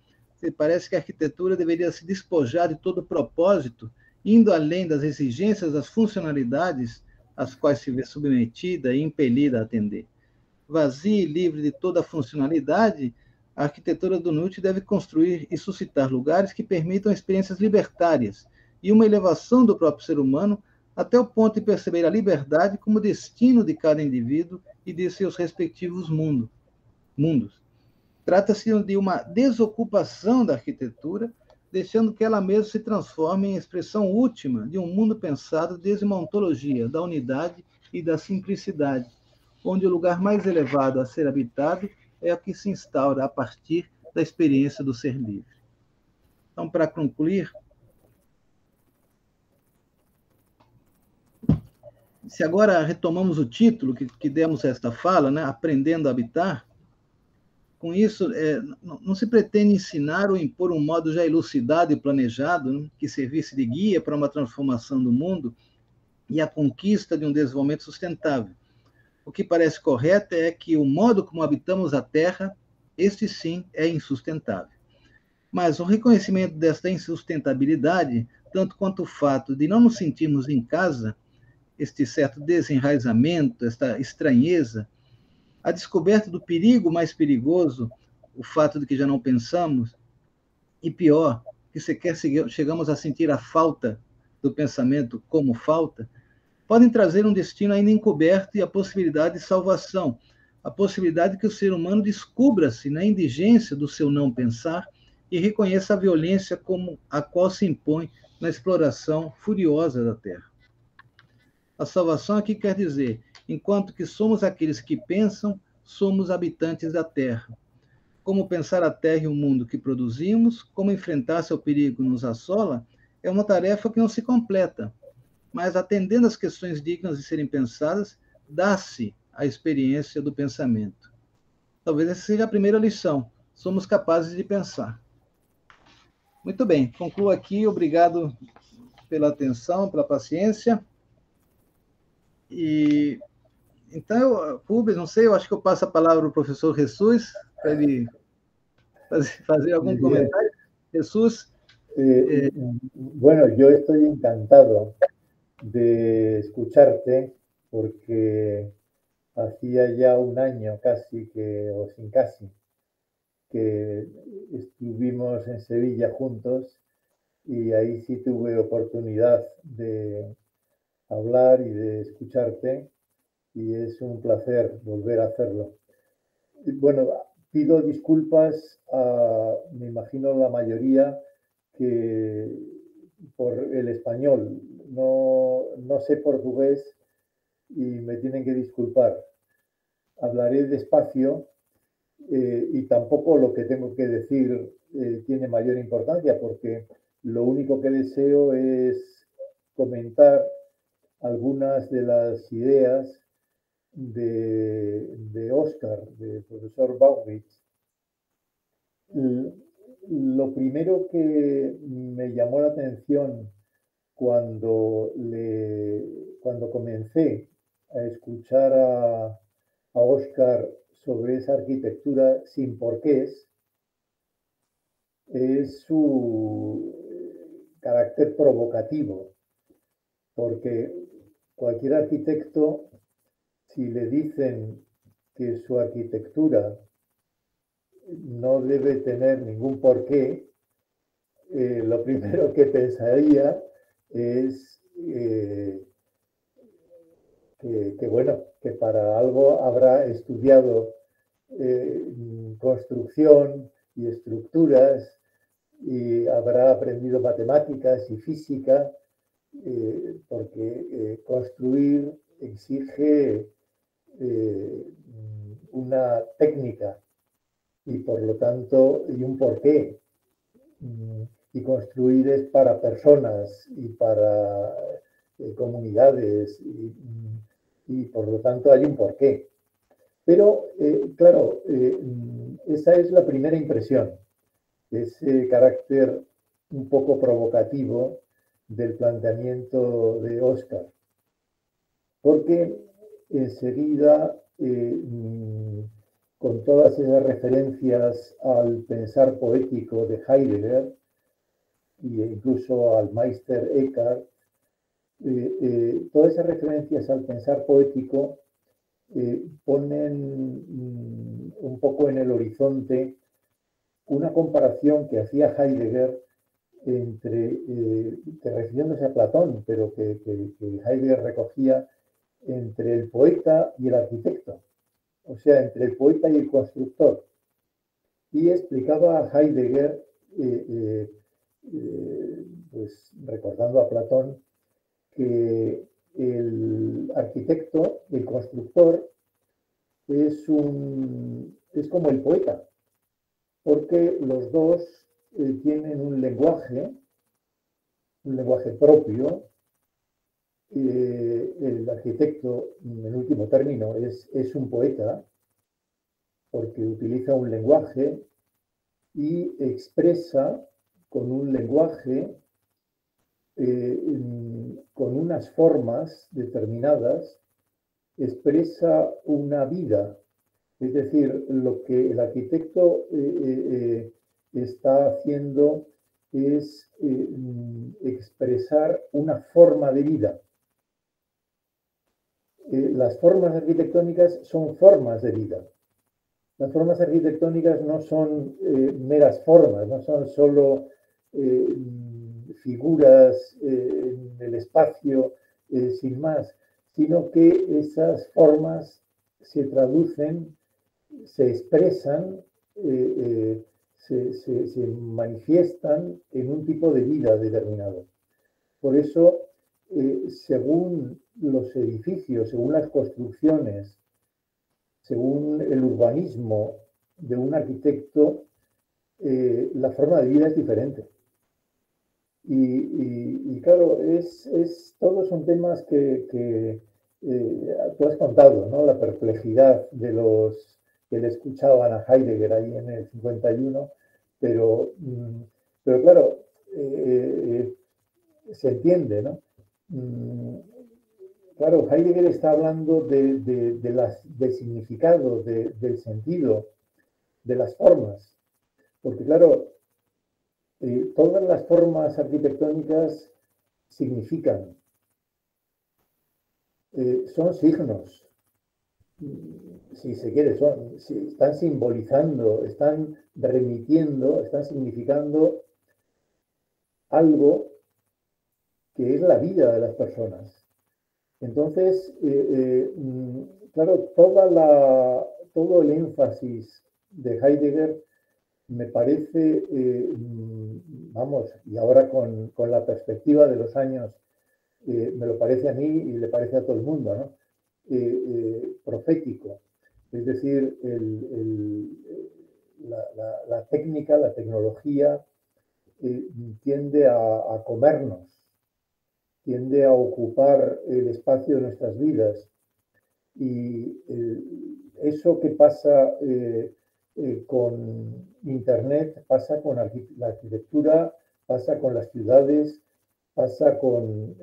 Parece que a arquitetura deveria se despojar de todo propósito, indo além das exigências das funcionalidades às quais se vê submetida e impelida a atender. Vazia e livre de toda funcionalidade, a arquitetura do inútil deve construir e suscitar lugares que permitam experiências libertárias e uma elevação do próprio ser humano até o ponto de perceber a liberdade como destino de cada indivíduo e de seus respectivos mundos. Trata-se de uma desocupação da arquitetura, deixando que ela mesma se transforme em expressão última de um mundo pensado desde uma ontologia da unidade e da simplicidade, onde o lugar mais elevado a ser habitado é o que se instaura a partir da experiência do ser livre. Então, para concluir, se agora retomamos o título que demos a esta fala, né, Aprendendo a Habitar, com isso, não se pretende ensinar ou impor um modo já elucidado e planejado, né, que servisse de guia para uma transformação do mundo e a conquista de um desenvolvimento sustentável. O que parece correto é que o modo como habitamos a Terra, este sim é insustentável. Mas o reconhecimento desta insustentabilidade, tanto quanto o fato de não nos sentirmos em casa, este certo desenraizamento, esta estranheza, a descoberta do perigo mais perigoso, o fato de que já não pensamos, e pior, que sequer chegamos a sentir a falta do pensamento como falta, podem trazer um destino ainda encoberto e a possibilidade de salvação, a possibilidade que o ser humano descubra-se na indigência do seu não pensar e reconheça a violência como a qual se impõe na exploração furiosa da Terra. A salvação aqui quer dizer, enquanto que somos aqueles que pensam, somos habitantes da Terra. Como pensar a Terra e o mundo que produzimos, como enfrentar se o perigo nos assola, é uma tarefa que não se completa, mas atendendo às questões dignas de serem pensadas, dá-se a experiência do pensamento. Talvez essa seja a primeira lição. Somos capazes de pensar. Muito bem, concluo aqui. Obrigado pela atenção, pela paciência. E então, Rubens, não sei, eu acho que eu passo a palavra ao professor Jesus para ele fazer algum comentario. Jesús. Bueno, yo estoy encantado de escucharte porque hacía ya un año casi o sin casi, que estuvimos en Sevilla juntos y ahí sí tuve oportunidad de hablar y de escucharte y es un placer volver a hacerlo. Bueno, pido disculpas me imagino, la mayoría que por el español. No sé portugués y me tienen que disculpar. Hablaré despacio y tampoco lo que tengo que decir tiene mayor importancia porque lo único que deseo es comentar algunas de las ideas de Oscar, del profesor Baubitsch. Lo primero que me llamó la atención cuando comencé a escuchar a Oscar sobre esa arquitectura sin porqués es su carácter provocativo, porque cualquier arquitecto, si le dicen que su arquitectura no debe tener ningún porqué, lo primero que pensaría es que para algo habrá estudiado construcción y estructuras y habrá aprendido matemáticas y física, porque construir exige una técnica y por lo tanto y un porqué. Y construir es para personas y para comunidades y por lo tanto hay un porqué. Pero claro, esa es la primera impresión, ese carácter un poco provocativo del planteamiento de Oscar, porque enseguida con todas esas referencias al pensar poético de Heidegger e incluso al Meister Eckhart, todas esas referencias al pensar poético ponen un poco en el horizonte una comparación que hacía Heidegger refiriéndose a Platón, pero que Heidegger recogía entre el poeta y el arquitecto, o sea, entre el poeta y el constructor. Y explicaba a Heidegger, pues recordando a Platón, que el arquitecto, el constructor, es como el poeta, porque los dos tienen un lenguaje propio. El arquitecto, en último término, es un poeta porque utiliza un lenguaje y expresa con un lenguaje, con unas formas determinadas, expresa una vida. Es decir, lo que el arquitecto está haciendo es expresar una forma de vida. Las formas arquitectónicas son formas de vida. Las formas arquitectónicas no son meras formas, no son solo figuras en el espacio sin más, sino que esas formas se traducen, se expresan, se manifiestan en un tipo de vida determinado. Por eso, según los edificios, según las construcciones, según el urbanismo de un arquitecto, la forma de vida es diferente. Y claro, todos son temas que tú has contado, ¿no? La perplejidad de los que le escuchaban a Heidegger ahí en el 51, pero claro, se entiende, ¿no? Claro, Heidegger está hablando del significado, del sentido, de las formas, porque claro, todas las formas arquitectónicas significan, son signos, si se quiere, están simbolizando, están remitiendo, están significando algo que es la vida de las personas. Entonces, claro, todo el énfasis de Heidegger me parece, vamos, y ahora con la perspectiva de los años, me lo parece a mí y le parece a todo el mundo, ¿no? Profético. Es decir, la técnica, la tecnología tiende a comernos, tiende a ocupar el espacio de nuestras vidas. Y eso que pasa con Internet, pasa con la arquitectura, pasa con las ciudades, pasa con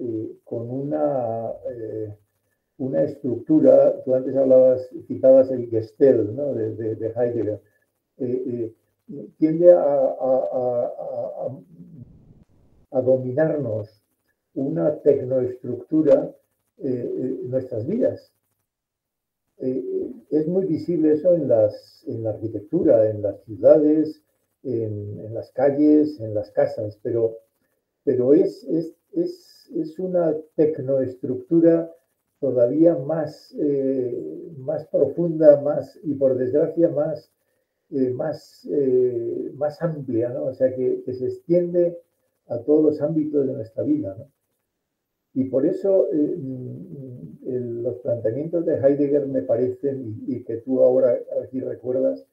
una estructura. Tú antes citabas el Gestell, ¿no? de Heidegger. Tiende a dominarnos una tecnoestructura nuestras vidas. Es muy visible eso en la arquitectura, en las ciudades, en las calles, en las casas, pero es una tecnoestructura todavía más profunda, y por desgracia más amplia, ¿no? O sea, que se extiende a todos los ámbitos de nuestra vida, ¿no? Y por eso los planteamientos de Heidegger me parecen, y que tú ahora aquí recuerdas,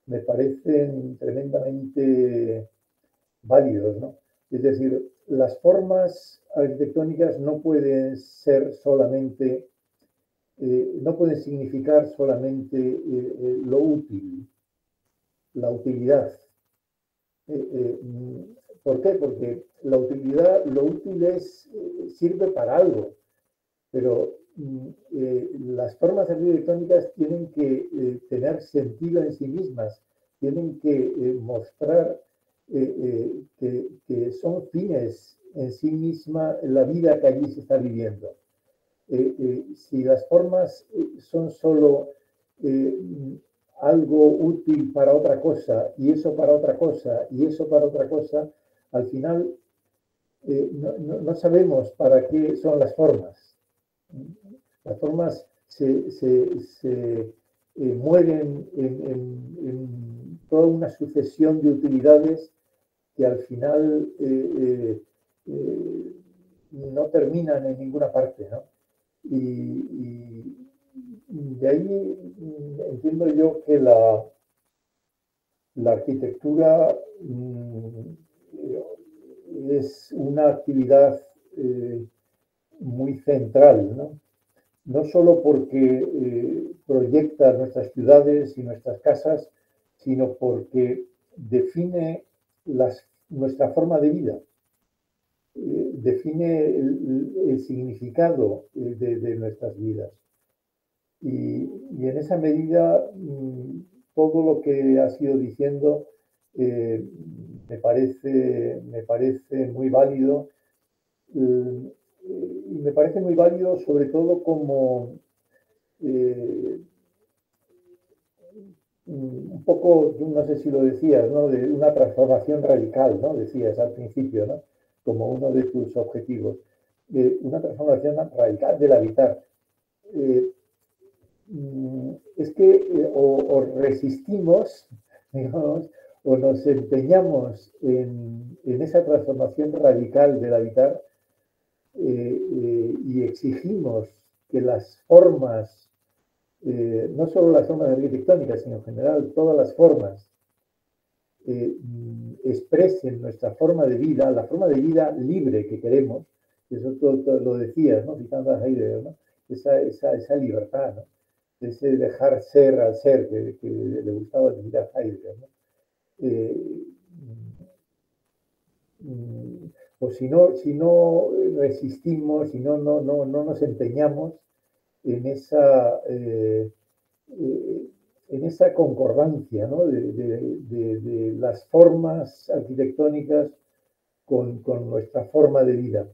me parecen tremendamente válidos, ¿no? Es decir, las formas arquitectónicas no pueden ser solamente, no pueden significar solamente lo útil, la utilidad. ¿Por qué? Porque la utilidad, lo útil sirve para algo, pero las formas arquitectónicas tienen que tener sentido en sí mismas, tienen que mostrar que son fines en sí misma en la vida que allí se está viviendo. Si las formas son solo algo útil para otra cosa, y eso para otra cosa, y eso para otra cosa, al final no sabemos para qué son las formas. Las formas se mueven en toda una sucesión de utilidades que al final no terminan en ninguna parte, ¿no? Y de ahí entiendo yo que la arquitectura es una actividad muy central, ¿no? no solo porque proyecta nuestras ciudades y nuestras casas, sino porque define nuestra forma de vida, define el significado de nuestras vidas. Y en esa medida, todo lo que has ido diciendo me parece muy válido. Y me parece muy válido sobre todo como un poco, no sé si lo decías, ¿no? De una transformación radical, ¿no? Decías al principio, ¿no? Como uno de tus objetivos. Una transformación radical del habitar. Es que o resistimos, digamos, o nos empeñamos en esa transformación radical del habitar y exigimos que las formas, no solo las formas arquitectónicas, sino en general todas las formas, expresen nuestra forma de vida, la forma de vida libre que queremos. Eso todo lo decías, ¿no? Citando a Heidegger, ¿no? Esa libertad, ¿no? Ese dejar ser al ser que le gustaba decir a Heidegger, ¿no? O si no resistimos, si no nos empeñamos en esa concordancia, ¿no? de las formas arquitectónicas con nuestra forma de vida.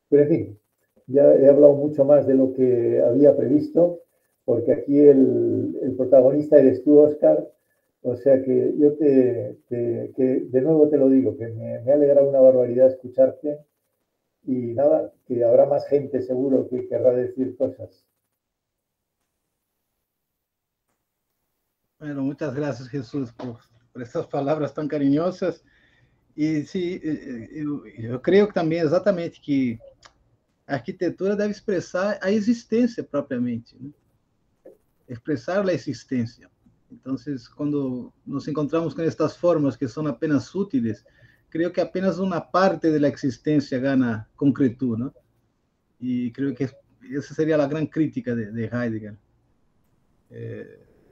Pero en fin, ya he hablado mucho más de lo que había previsto, porque aquí el protagonista eres tú, Óscar. O sea que yo que de nuevo te lo digo, que me alegra una barbaridad escucharte y nada, que habrá más gente seguro que querrá decir cosas. Bueno, muchas gracias, Jesús, por essas palavras tão carinhosas. E sim, eu creio também exatamente que a arquitetura deve expressar a existência propriamente, né? Expressar a existência. Então, quando nos encontramos com estas formas que são apenas úteis, creio que apenas uma parte da existência ganha concretude, né? E creio que essa seria a grande crítica de Heidegger.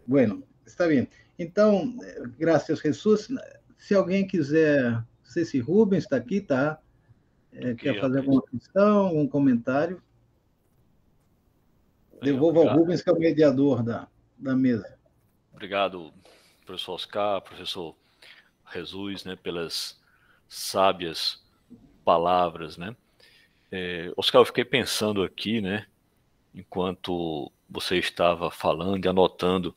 Bueno, está bem. Então, graças, Jesus. Se alguém quiser, não sei se Rubens está aqui, tá? Quer fazer alguma questão, algum comentário? Devolvo ao Rubens, que é o mediador da mesa. Obrigado, professor Oscar, professor Jesus, né, pelas sábias palavras, né? Oscar, eu fiquei pensando aqui, né, enquanto você estava falando e anotando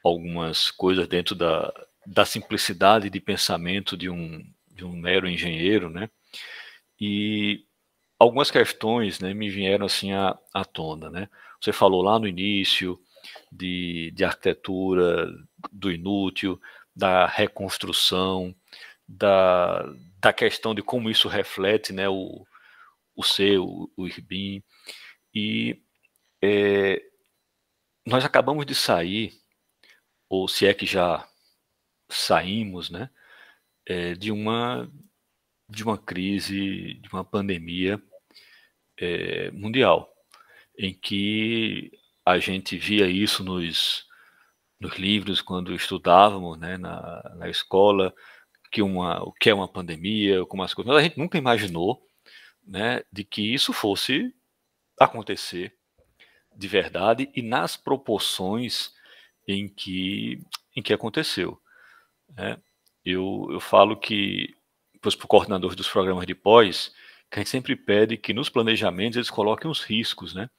algumas coisas dentro da simplicidade de pensamento de um mero engenheiro, né? E algumas questões, né, me vieram assim à tona, né? Você falou lá no início de arquitetura, do inútil, da reconstrução, da questão de como isso reflete, né, o ser, o Irbin. E nós acabamos de sair, ou se é que já saímos, né, de uma crise, de uma pandemia mundial, em que a gente via isso nos livros quando estudávamos, né, na escola, o que é uma pandemia, como as coisas, mas a gente nunca imaginou, né, de que isso fosse acontecer de verdade e nas proporções em que aconteceu, né? Eu falo que para os coordenadores dos programas de pós, que a gente sempre pede que nos planejamentos eles coloquem os riscos, né?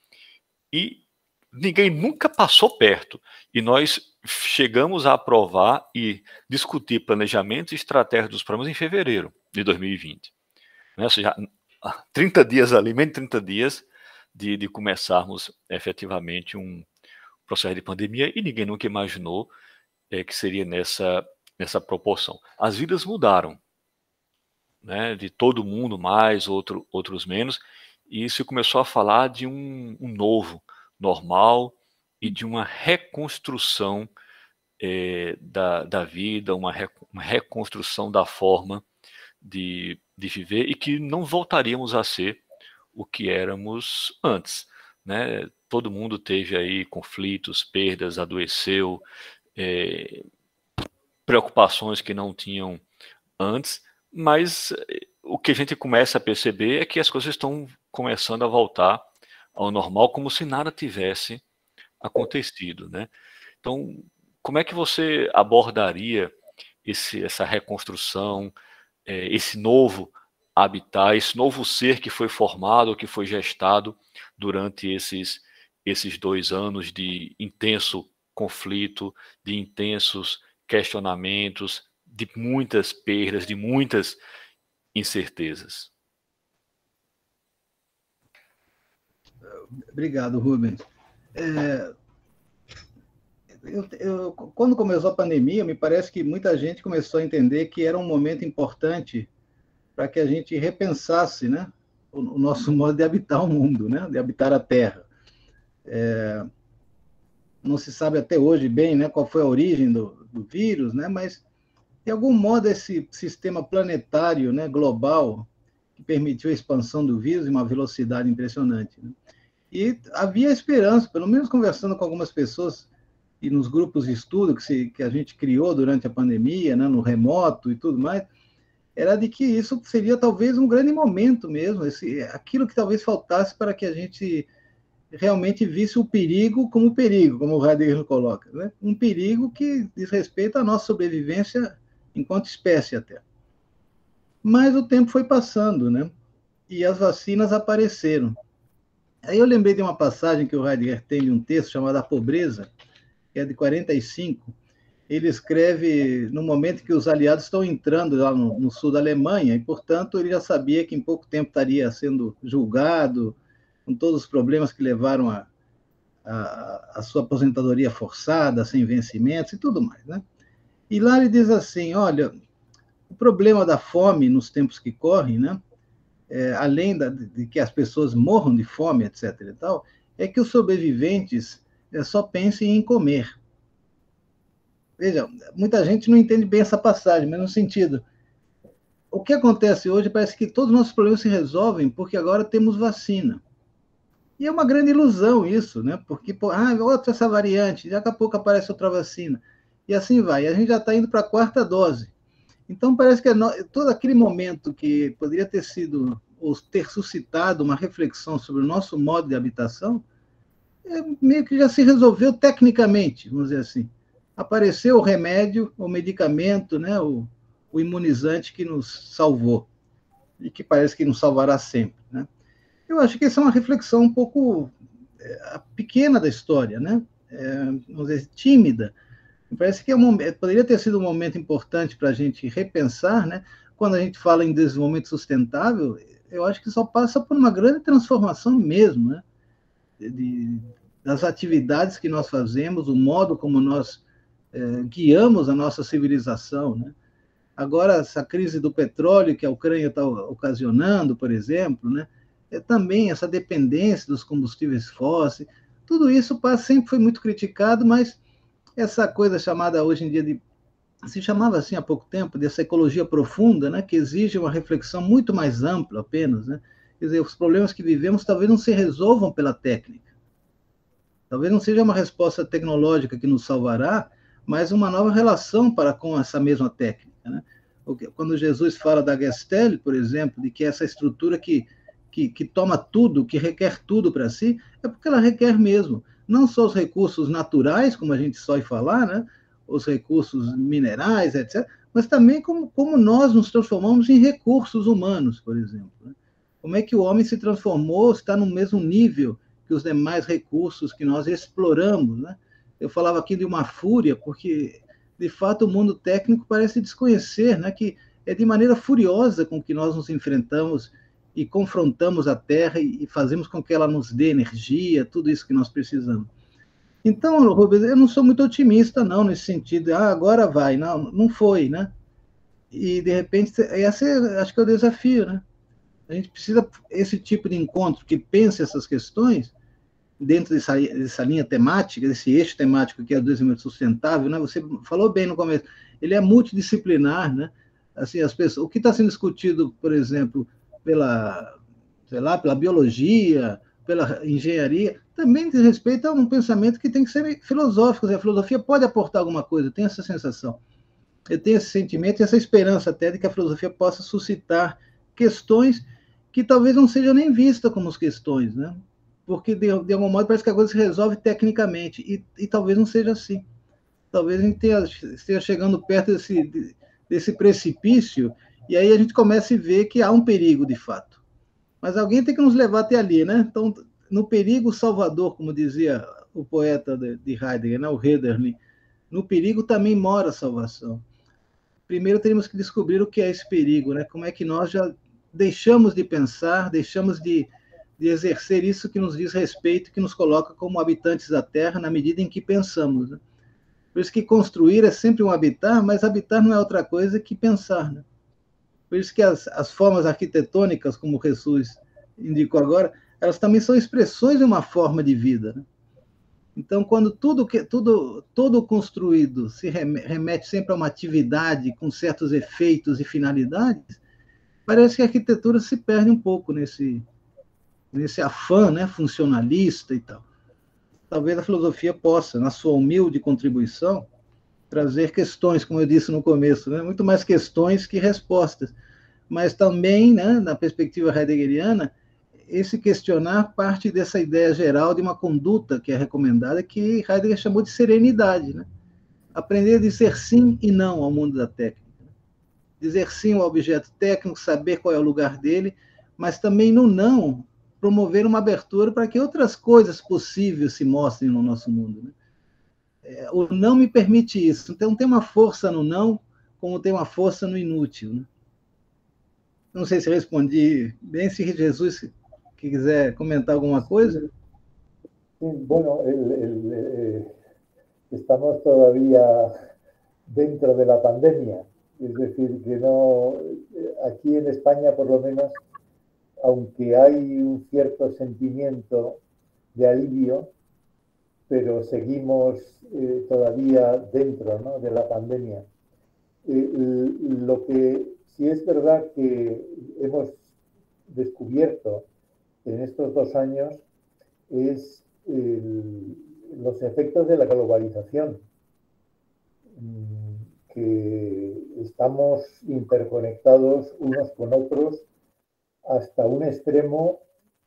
E ninguém nunca passou perto. E nós chegamos a aprovar e discutir planejamentos e estratégias dos programas em fevereiro de 2020. Né? Ou seja, 30 dias ali, menos de 30 dias de começarmos efetivamente um processo de pandemia, e ninguém nunca imaginou que seria nessa proporção. As vidas mudaram, né? De todo mundo mais, outros menos, e se começou a falar de um novo normal e de uma reconstrução da vida, uma reconstrução da forma de viver, e que não voltaríamos a ser o que éramos antes, né? todo mundo teve aí conflitos, perdas, adoeceu, preocupações que não tinham antes, mas o que a gente começa a perceber é que as coisas estão começando a voltar ao normal, como se nada tivesse acontecido, né? Então, como é que você abordaria essa reconstrução, esse novo habitat, esse novo ser que foi formado, que foi gestado durante esses 2 anos de intenso conflito, de intensos questionamentos, de muitas perdas, de muitas incertezas? Obrigado, Rubens. Quando começou a pandemia, me parece que muita gente começou a entender que era um momento importante para que a gente repensasse, né, o nosso modo de habitar o mundo, né, de habitar a Terra. Não se sabe até hoje bem, né, qual foi a origem do vírus, né, mas, de algum modo, esse sistema planetário, né, global, que permitiu a expansão do vírus em uma velocidade impressionante, né? E havia esperança, pelo menos conversando com algumas pessoas e nos grupos de estudo que a gente criou durante a pandemia, né, no remoto e tudo mais, era de que isso seria talvez um grande momento mesmo, aquilo que talvez faltasse para que a gente realmente visse o perigo, como o Heidegger coloca, né? Um perigo que diz respeito à nossa sobrevivência enquanto espécie até. Mas o tempo foi passando, né? E as vacinas apareceram. Aí eu lembrei de uma passagem que o Heidegger tem de um texto chamado A Pobreza, que é de 45. Ele escreve no momento que os aliados estão entrando lá no sul da Alemanha, e, portanto, ele já sabia que em pouco tempo estaria sendo julgado, com todos os problemas que levaram a sua aposentadoria forçada, sem vencimentos e tudo mais, né? E lá ele diz assim, olha, o problema da fome nos tempos que correm, né, além de que as pessoas morram de fome, etc. e tal, é que os sobreviventes só pensem em comer. Veja, muita gente não entende bem essa passagem, mas no sentido, o que acontece hoje parece que todos os nossos problemas se resolvem porque agora temos vacina. E é uma grande ilusão isso, né? Porque, outra essa variante, daqui a pouco aparece outra vacina. E assim vai. E a gente já está indo para a 4ª dose. Então, parece que todo aquele momento que poderia ter sido, ou ter suscitado uma reflexão sobre o nosso modo de habitação, meio que já se resolveu tecnicamente, vamos dizer assim. Apareceu o remédio, o medicamento, né, o imunizante que nos salvou, e que parece que nos salvará sempre, né? Eu acho que essa é uma reflexão um pouco pequena da história, né? Vamos dizer, tímida. Parece que poderia ter sido um momento importante para a gente repensar, né? Quando a gente fala em desenvolvimento sustentável, eu acho que só passa por uma grande transformação mesmo, né? Das atividades que nós fazemos, o modo como nós guiamos a nossa civilização, né? Agora, essa crise do petróleo que a Ucrânia está ocasionando, por exemplo, né? Também essa dependência dos combustíveis fósseis, tudo isso sempre foi muito criticado, mas essa coisa chamada hoje em dia se chamava assim há pouco tempo, dessa ecologia profunda, né, que exige uma reflexão muito mais ampla apenas, né? Quer dizer, os problemas que vivemos talvez não se resolvam pela técnica. Talvez não seja uma resposta tecnológica que nos salvará, mas uma nova relação com essa mesma técnica, né? Quando Jesus fala da Gestalt, por exemplo, de que essa estrutura que toma tudo, que requer tudo para si, é porque ela requer mesmo não só os recursos naturais, como a gente só falar, né, os recursos minerais, etc., mas também como nós nos transformamos em recursos humanos, por exemplo, né? Como é que o homem se transformou, está no mesmo nível que os demais recursos que nós exploramos, né? Eu falava aqui de uma fúria, porque, de fato, o mundo técnico parece desconhecer, né, que é de maneira furiosa com que nós nos enfrentamos e confrontamos a Terra e fazemos com que ela nos dê energia, tudo isso que nós precisamos. Então, Rubens, eu não sou muito otimista, não, nesse sentido, agora vai. Não foi, né? E, de repente, esse acho que é o desafio, né? A gente precisa, esse tipo de encontro que pense essas questões, dentro dessa linha temática, desse eixo temático que é o desenvolvimento sustentável, né? Você falou bem no começo, ele é multidisciplinar, né? Assim, as pessoas, o que está sendo discutido, por exemplo, pela biologia, pela engenharia, também diz respeito a um pensamento que tem que ser filosófico. A filosofia pode aportar alguma coisa, eu tenho essa sensação. Eu tenho esse sentimento e essa esperança até de que a filosofia possa suscitar questões que talvez não sejam nem vistas como questões, né? Porque, de algum modo, parece que a coisa se resolve tecnicamente, e talvez não seja assim. Talvez a gente esteja chegando perto desse precipício, e aí a gente comece a ver que há um perigo, de fato. Mas alguém tem que nos levar até ali, né? Então, no perigo salvador, como dizia o poeta de Heidegger, né? O Hölderlin, no perigo também mora a salvação. Primeiro teríamos que descobrir o que é esse perigo, né? Como é que nós já deixamos de pensar, deixamos de exercer isso que nos diz respeito, que nos coloca como habitantes da Terra, na medida em que pensamos, né? Por isso que construir é sempre um habitar, mas habitar não é outra coisa que pensar, né? Por isso que as formas arquitetônicas, como o Jesus indicou agora, elas também são expressões de uma forma de vida, né? Então, quando todo construído se remete sempre a uma atividade com certos efeitos e finalidades, parece que a arquitetura se perde um pouco nesse afã, né, funcionalista e tal. Talvez a filosofia possa, na sua humilde contribuição, trazer questões, como eu disse no começo, né, muito mais questões que respostas, mas também, né, na perspectiva heideggeriana, esse questionar parte dessa ideia geral de uma conduta que é recomendada, que Heidegger chamou de serenidade, né? Aprender a dizer sim e não ao mundo da técnica. Dizer sim ao objeto técnico, saber qual é o lugar dele, mas também no não promover uma abertura para que outras coisas possíveis se mostrem no nosso mundo, né? O não me permite isso. Então tem uma força no não, como tem uma força no inútil, né? Não sei se respondi bem, se Jesus quiser comentar alguma coisa. Sí, bueno, estamos todavía dentro de la pandemia, es decir, que no, aquí en España por lo menos, aunque hay un cierto sentimiento de alivio, pero seguimos todavía dentro, ¿no?, de la pandemia. Lo que sí es verdad que hemos descubierto en estos 2 años es los efectos de la globalización, que estamos interconectados unos con otros hasta un extremo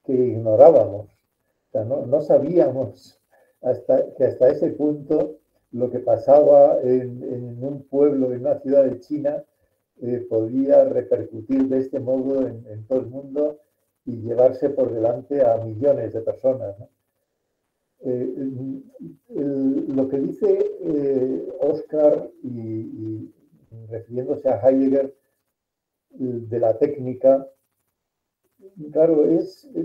que ignorábamos. O sea, no sabíamos hasta ese punto lo que pasaba en un pueblo, en una ciudad de China, podía repercutir de este modo en todo el mundo y llevarse por delante a millones de personas, ¿no? Lo que dice Oscar, y refiriéndose a Heidegger, de la técnica, claro,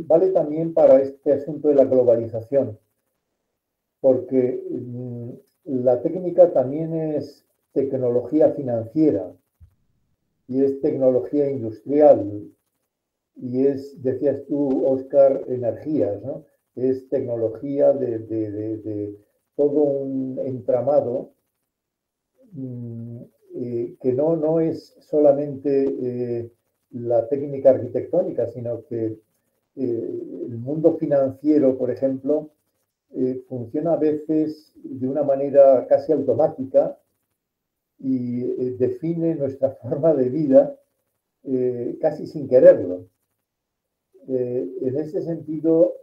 vale también para este asunto de la globalización, porque la técnica también es tecnología financiera y es tecnología industrial y es, decías tú, Oscar, energías, ¿no? Es tecnología de todo un entramado que no es solamente la técnica arquitectónica, sino que el mundo financiero, por ejemplo, funciona a veces de una manera casi automática y define nuestra forma de vida casi sin quererlo. En ese sentido,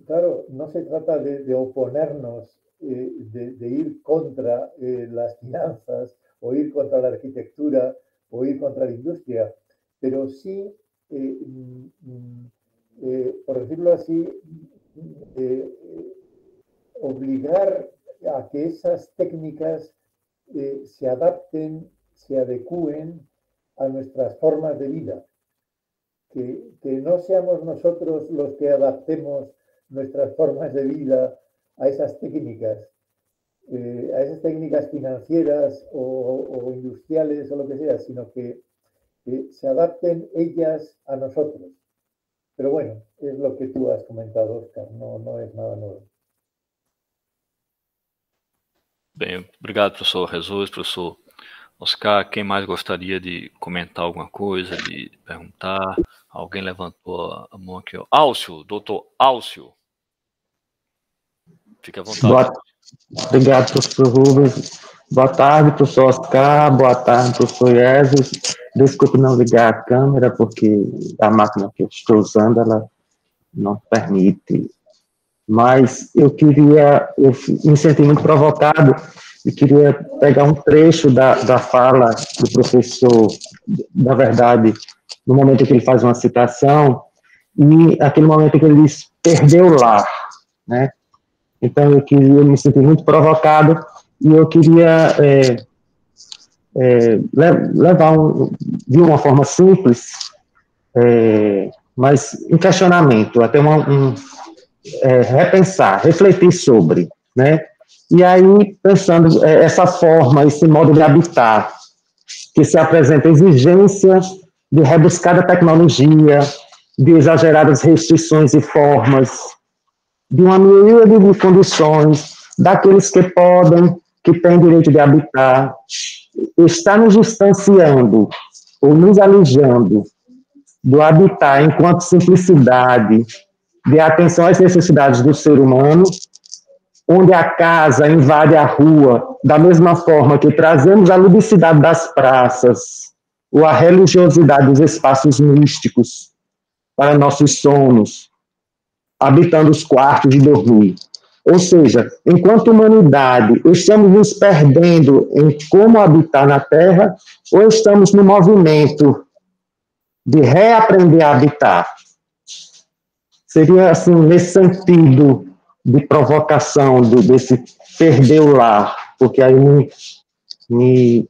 claro, no se trata de oponernos, de ir contra las finanzas, o ir contra la arquitectura, o ir contra la industria, pero sí, por decirlo así, obligar a que esas técnicas se adapten, se adecúen a nuestras formas de vida. Que no seamos nosotros los que adaptemos nuestras formas de vida a esas técnicas financieras o industriales o lo que sea, sino que se adapten ellas a nosotros. Pero bueno, es lo que tú has comentado, Oscar, no es nada nuevo. Bem, obrigado, professor Jesus, professor Oscar, quem mais gostaria de comentar alguma coisa, de perguntar? Alguém levantou a mão aqui, ó. Álcio, doutor Álcio. Fique à vontade. Obrigado, professor Rubens. Boa tarde, professor Oscar. Boa tarde, professor Jesus. Desculpe não ligar a câmera, porque a máquina que eu estou usando, ela não permite. Mas eu me senti muito provocado e queria pegar um trecho da fala do professor, da verdade, no momento em que ele faz uma citação, e aquele momento em que ele diz, perdeu o lar, né? Então, eu me senti muito provocado e eu queria levar de uma forma simples, mas um questionamento, até repensar, refletir sobre, né? E aí, pensando essa forma, esse modo de habitar, que se apresenta exigência de rebuscada tecnologia, de exageradas restrições e formas, de uma miríade de condições, daqueles que podem, que têm direito de habitar, está nos distanciando, ou nos alijando do habitar enquanto simplicidade, de atenção às necessidades do ser humano, onde a casa invade a rua, da mesma forma que trazemos a ludicidade das praças, ou a religiosidade dos espaços místicos para nossos sonos, habitando os quartos de dormir. Ou seja, enquanto humanidade, estamos nos perdendo em como habitar na Terra, ou estamos no movimento de reaprender a habitar? Seria, assim, nesse sentido de provocação, desse perder o lar, porque aí me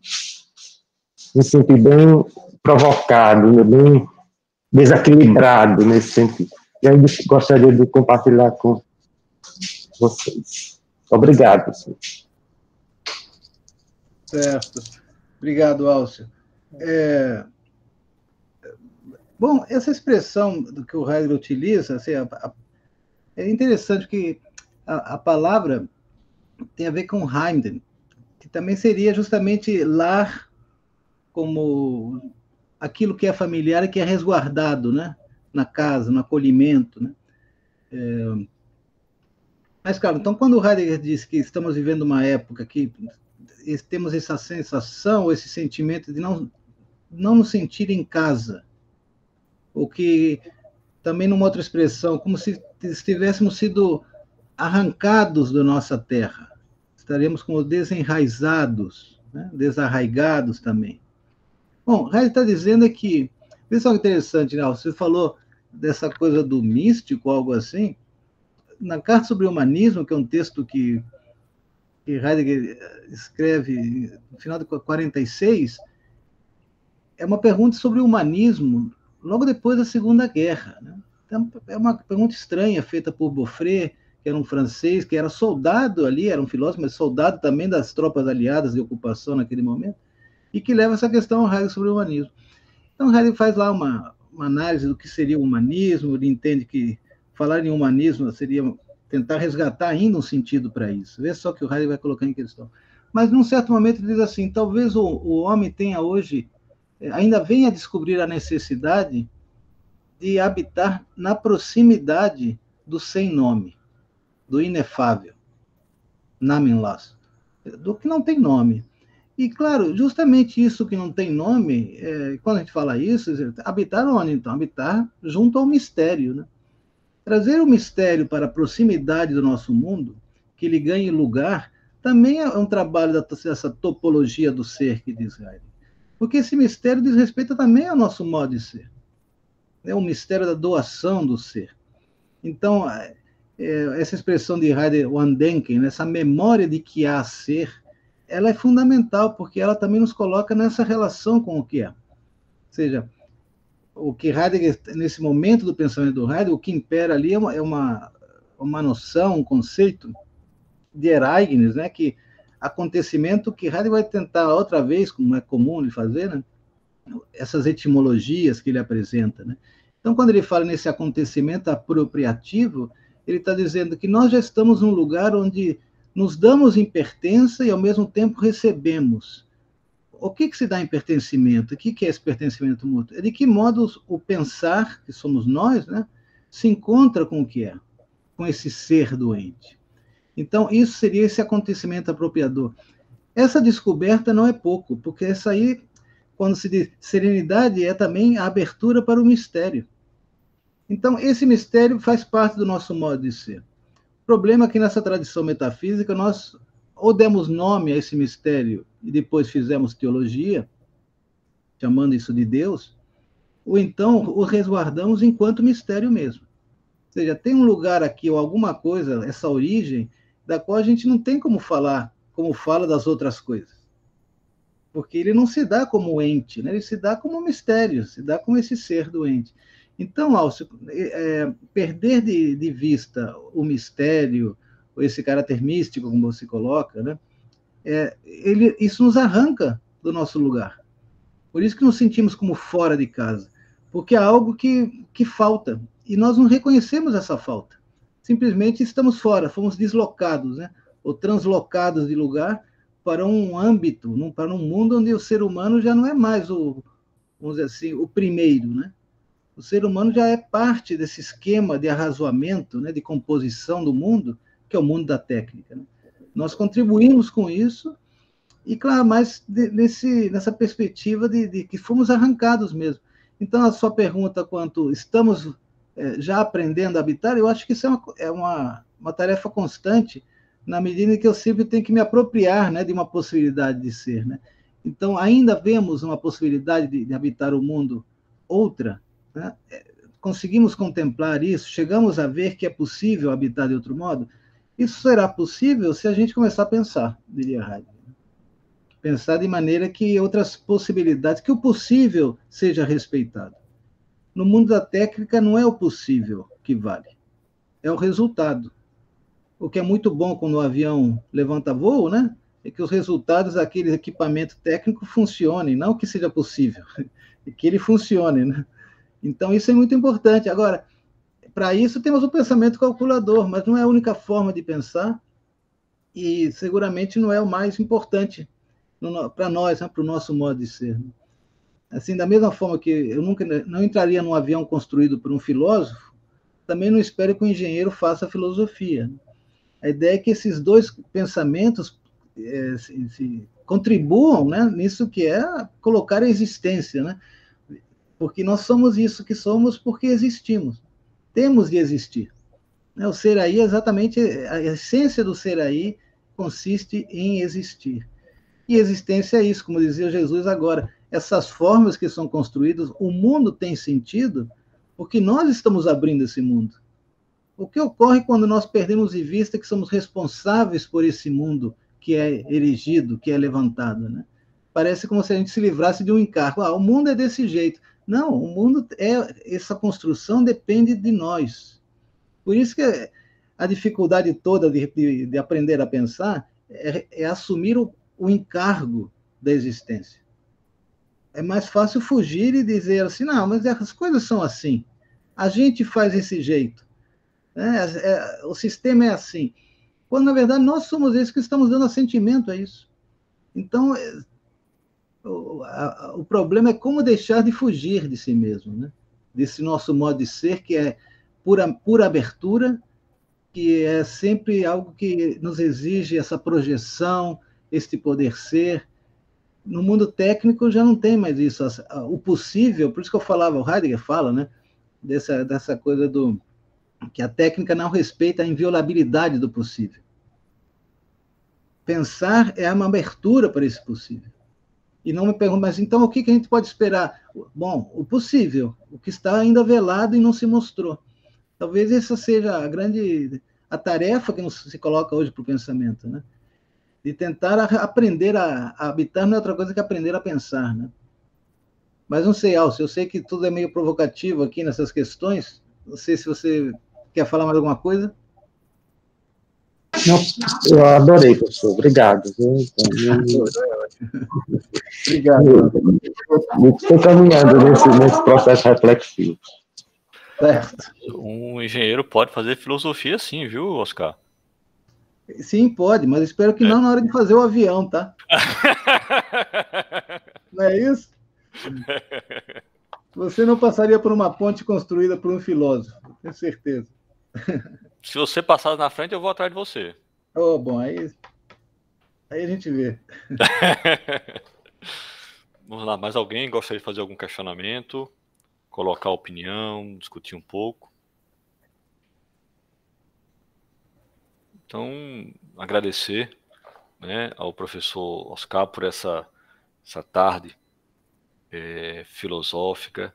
senti bem provocado, bem desequilibrado nesse sentido. E aí gostaria de compartilhar com vocês. Obrigado, senhor. Certo. Obrigado, Álcio. Bom, essa expressão que o Heidegger utiliza, assim, é interessante que a palavra tem a ver com Heimden, que também seria justamente lar como aquilo que é familiar e que é resguardado, né? Na casa, no acolhimento, né? Mas, claro, então, quando o Heidegger diz que estamos vivendo uma época que temos essa sensação, esse sentimento de não nos sentir em casa, ou que, também numa outra expressão, como se estivéssemos sido arrancados da nossa terra, estaremos como desenraizados, né? Desarraigados também. Bom, o Heidegger está dizendo é que, veja só que interessante, né? Você falou dessa coisa do místico, algo assim. Na Carta sobre o Humanismo, que é um texto que Heidegger escreve no final de 46, é uma pergunta sobre o humanismo logo depois da Segunda Guerra, né? Então, é uma pergunta estranha, feita por Beaufret, que era um francês, que era soldado ali, era um filósofo, mas soldado também das tropas aliadas de ocupação naquele momento, e que leva essa questão ao Heidegger sobre o humanismo. Então, Heidegger faz lá uma análise do que seria o humanismo, ele entende que falar em humanismo seria tentar resgatar ainda um sentido para isso. Vê só que o Heidegger vai colocar em questão. Mas, num certo momento, ele diz assim, talvez o homem tenha hoje, ainda venha a descobrir a necessidade de habitar na proximidade do sem nome, do inefável, namenlos, do que não tem nome. E, claro, justamente isso que não tem nome, quando a gente fala isso, habitar onde, então? Habitar junto ao mistério, né? Trazer o mistério para a proximidade do nosso mundo, que ele ganhe lugar, também é um trabalho dessa topologia do ser que diz Heidegger. Porque esse mistério diz respeito também ao nosso modo de ser. É o mistério da doação do ser. Então, essa expressão de Heidegger, o Andenken, essa memória de que há ser, ela é fundamental, porque ela também nos coloca nessa relação com o que é. Ou seja, o que Heidegger, nesse momento do pensamento do Heidegger, o que impera ali é uma noção, um conceito de Ereignis, né, que acontecimento que Heidegger vai tentar outra vez, como é comum ele fazer, né, essas etimologias que ele apresenta, né. Então, quando ele fala nesse acontecimento apropriativo, ele está dizendo que nós já estamos num lugar onde nos damos em pertença e, ao mesmo tempo, recebemos o que se dá em pertencimento? O que é esse pertencimento mútuo? É de que modo o pensar, que somos nós, né, se encontra com o que é, com esse ser doente. Então, isso seria esse acontecimento apropriador. Essa descoberta não é pouco, porque essa aí, quando se diz serenidade, é também a abertura para o mistério. Então, esse mistério faz parte do nosso modo de ser. O problema é que nessa tradição metafísica, nós ou demos nome a esse mistério e depois fizemos teologia, chamando isso de Deus, ou então o resguardamos enquanto mistério mesmo. Ou seja, tem um lugar aqui ou alguma coisa, essa origem, da qual a gente não tem como falar, como fala das outras coisas. Porque ele não se dá como ente, né? Ele se dá como mistério, se dá como esse ser doente. Então, Alcio, perder de vista o mistério, ou esse caráter místico, como você coloca, né? Isso nos arranca do nosso lugar. Por isso que nos sentimos como fora de casa, porque há algo que falta, e nós não reconhecemos essa falta. Simplesmente estamos fora, fomos deslocados, né? Ou translocados de lugar para um âmbito, para um mundo onde o ser humano já não é mais vamos dizer assim, o primeiro, né? O ser humano já é parte desse esquema de arrazoamento, né, de composição do mundo, que é o mundo da técnica, né? Nós contribuímos com isso, e, claro, mas nessa perspectiva de que fomos arrancados mesmo. Então, a sua pergunta quanto estamos já aprendendo a habitar, eu acho que isso é uma tarefa constante, na medida em que eu sempre tenho que me apropriar, né, de uma possibilidade de ser, né? Então, ainda vemos uma possibilidade de habitar o mundo outra, né? Conseguimos contemplar isso, chegamos a ver que é possível habitar de outro modo. Isso será possível se a gente começar a pensar, diria Heidegger. Pensar de maneira que outras possibilidades, que o possível seja respeitado. No mundo da técnica não é o possível que vale, é o resultado. O que é muito bom quando o avião levanta voo, né? É que os resultados daquele equipamento técnico funcionem, não que seja possível, e que ele funcione, né? Então, isso é muito importante. Agora, para isso temos o pensamento calculador, mas não é a única forma de pensar, e seguramente não é o mais importante para nós, né, para o nosso modo de ser. Assim, da mesma forma que eu nunca não entraria num avião construído por um filósofo, também não espero que o engenheiro faça filosofia. A ideia é que esses dois pensamentos se contribuam, né, nisso que é colocar a existência, né? Porque nós somos isso que somos porque existimos. Temos de existir. O ser aí, exatamente, a essência do ser aí consiste em existir. E existência é isso, como dizia Jesus agora. Essas formas que são construídas, o mundo tem sentido porque nós estamos abrindo esse mundo. O que ocorre quando nós perdemos de vista que somos responsáveis por esse mundo que é erigido, que é levantado, né? Parece como se a gente se livrasse de um encargo. O mundo é desse jeito. Não, o mundo essa construção depende de nós. Por isso que a dificuldade toda de aprender a pensar é assumir o encargo da existência. É mais fácil fugir e dizer assim, não, mas as coisas são assim. A gente faz desse jeito. O sistema é assim. Quando, na verdade, nós somos esses que estamos dando assentimento a isso. Então, o problema é como deixar de fugir de si mesmo, né? Desse nosso modo de ser, que é pura abertura, que é sempre algo que nos exige essa projeção, este poder ser. No mundo técnico já não tem mais isso. O possível, por isso que eu falava, o Heidegger fala, né? Dessa coisa que a técnica não respeita a inviolabilidade do possível. Pensar é uma abertura para esse possível. E não me pergunto, mas então o que a gente pode esperar? Bom, o possível, o que está ainda velado e não se mostrou. Talvez essa seja a tarefa que se coloca hoje para o pensamento, né? De tentar aprender a habitar não é outra coisa que aprender a pensar, né? Mas não sei, Alcio, eu sei que tudo é meio provocativo aqui nessas questões. Não sei se você quer falar mais alguma coisa. Não, eu adorei, professor. Obrigado. Obrigado. Estou caminhando nesse processo reflexivo. Certo. Um engenheiro pode fazer filosofia sim, viu, Oscar? Sim, pode, mas espero que não na hora de fazer o avião, tá? Não é isso? Você não passaria por uma ponte construída por um filósofo, tenho certeza. Se você passar na frente, eu vou atrás de você. Oh, bom, aí a gente vê. Vamos lá, mais alguém gostaria de fazer algum questionamento? Colocar opinião, discutir um pouco? Então, agradecer, né, ao professor Oscar por essa tarde filosófica,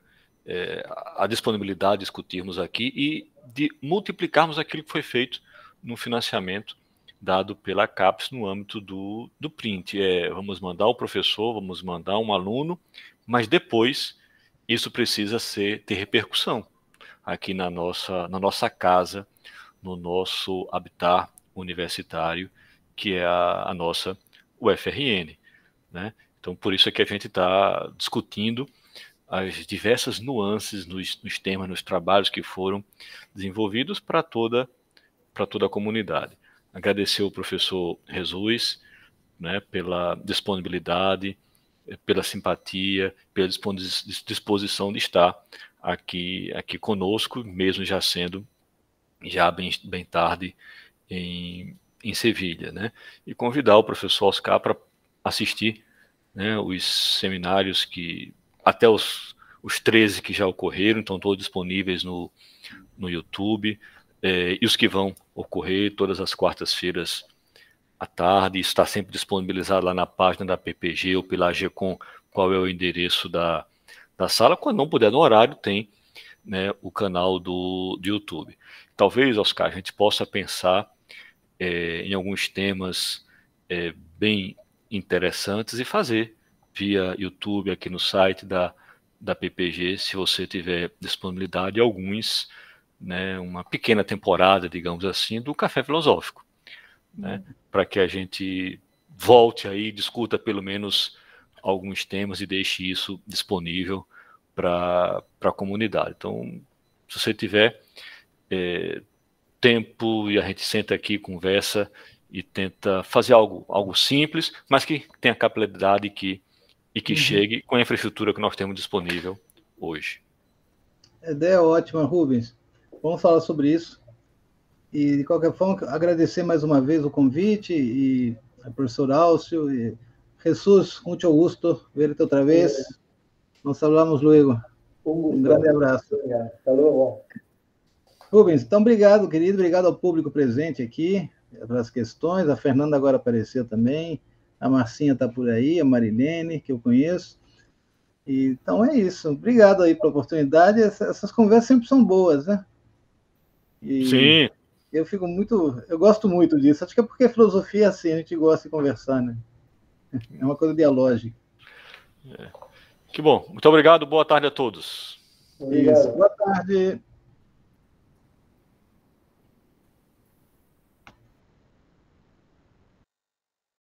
a disponibilidade de discutirmos aqui e de multiplicarmos aquilo que foi feito no financiamento dado pela CAPES no âmbito do print. Vamos mandar o professor, vamos mandar um aluno, mas depois isso precisa ter repercussão aqui na nossa casa, no nosso habitat universitário, que é a nossa UFRN, né? Então, por isso é que a gente está discutindo as diversas nuances nos temas, nos trabalhos que foram desenvolvidos para toda a comunidade. Agradecer ao professor Jesus, né, pela disponibilidade, pela simpatia, pela disposição de estar aqui conosco, mesmo já sendo bem tarde em Sevilha, né? E convidar o professor Oscar para assistir, né, os seminários até os 13 que já ocorreram, estão todos disponíveis no YouTube, e os que vão ocorrer todas as quartas-feiras à tarde. Isso está sempre disponibilizado lá na página da PPG ou pela AGCOM, qual é o endereço da sala. Quando não puder no horário, tem, né, o canal do YouTube. Talvez, Oscar, a gente possa pensar em alguns temas bem interessantes e fazer via YouTube aqui no site da PPG, se você tiver disponibilidade, alguns, né, uma pequena temporada, digamos assim, do Café Filosófico, né, para que a gente volte aí, discuta pelo menos alguns temas e deixe isso disponível para a comunidade. Então, se você tiver tempo, e a gente senta aqui, conversa e tenta fazer algo simples, mas que tenha capilaridade e que chegue com a infraestrutura que nós temos disponível hoje. A ideia é ótima, Rubens. Vamos falar sobre isso. E, de qualquer forma, agradecer mais uma vez o convite e ao professor Alcio. E Jesus, muito gusto verte outra vez. Nos falamos luego. Um grande abraço. Hasta luego. Rubens, então obrigado, querido. Obrigado ao público presente aqui pelas questões. A Fernanda agora apareceu também. A Marcinha está por aí, a Marilene, que eu conheço. Então é isso. Obrigado aí pela oportunidade. Essas conversas sempre são boas, né? Sim. Eu gosto muito disso. Acho que é porque a filosofia é assim, a gente gosta de conversar, né? É uma coisa dialógica. Que bom. Muito obrigado. Boa tarde a todos. Obrigado. Isso. Boa tarde.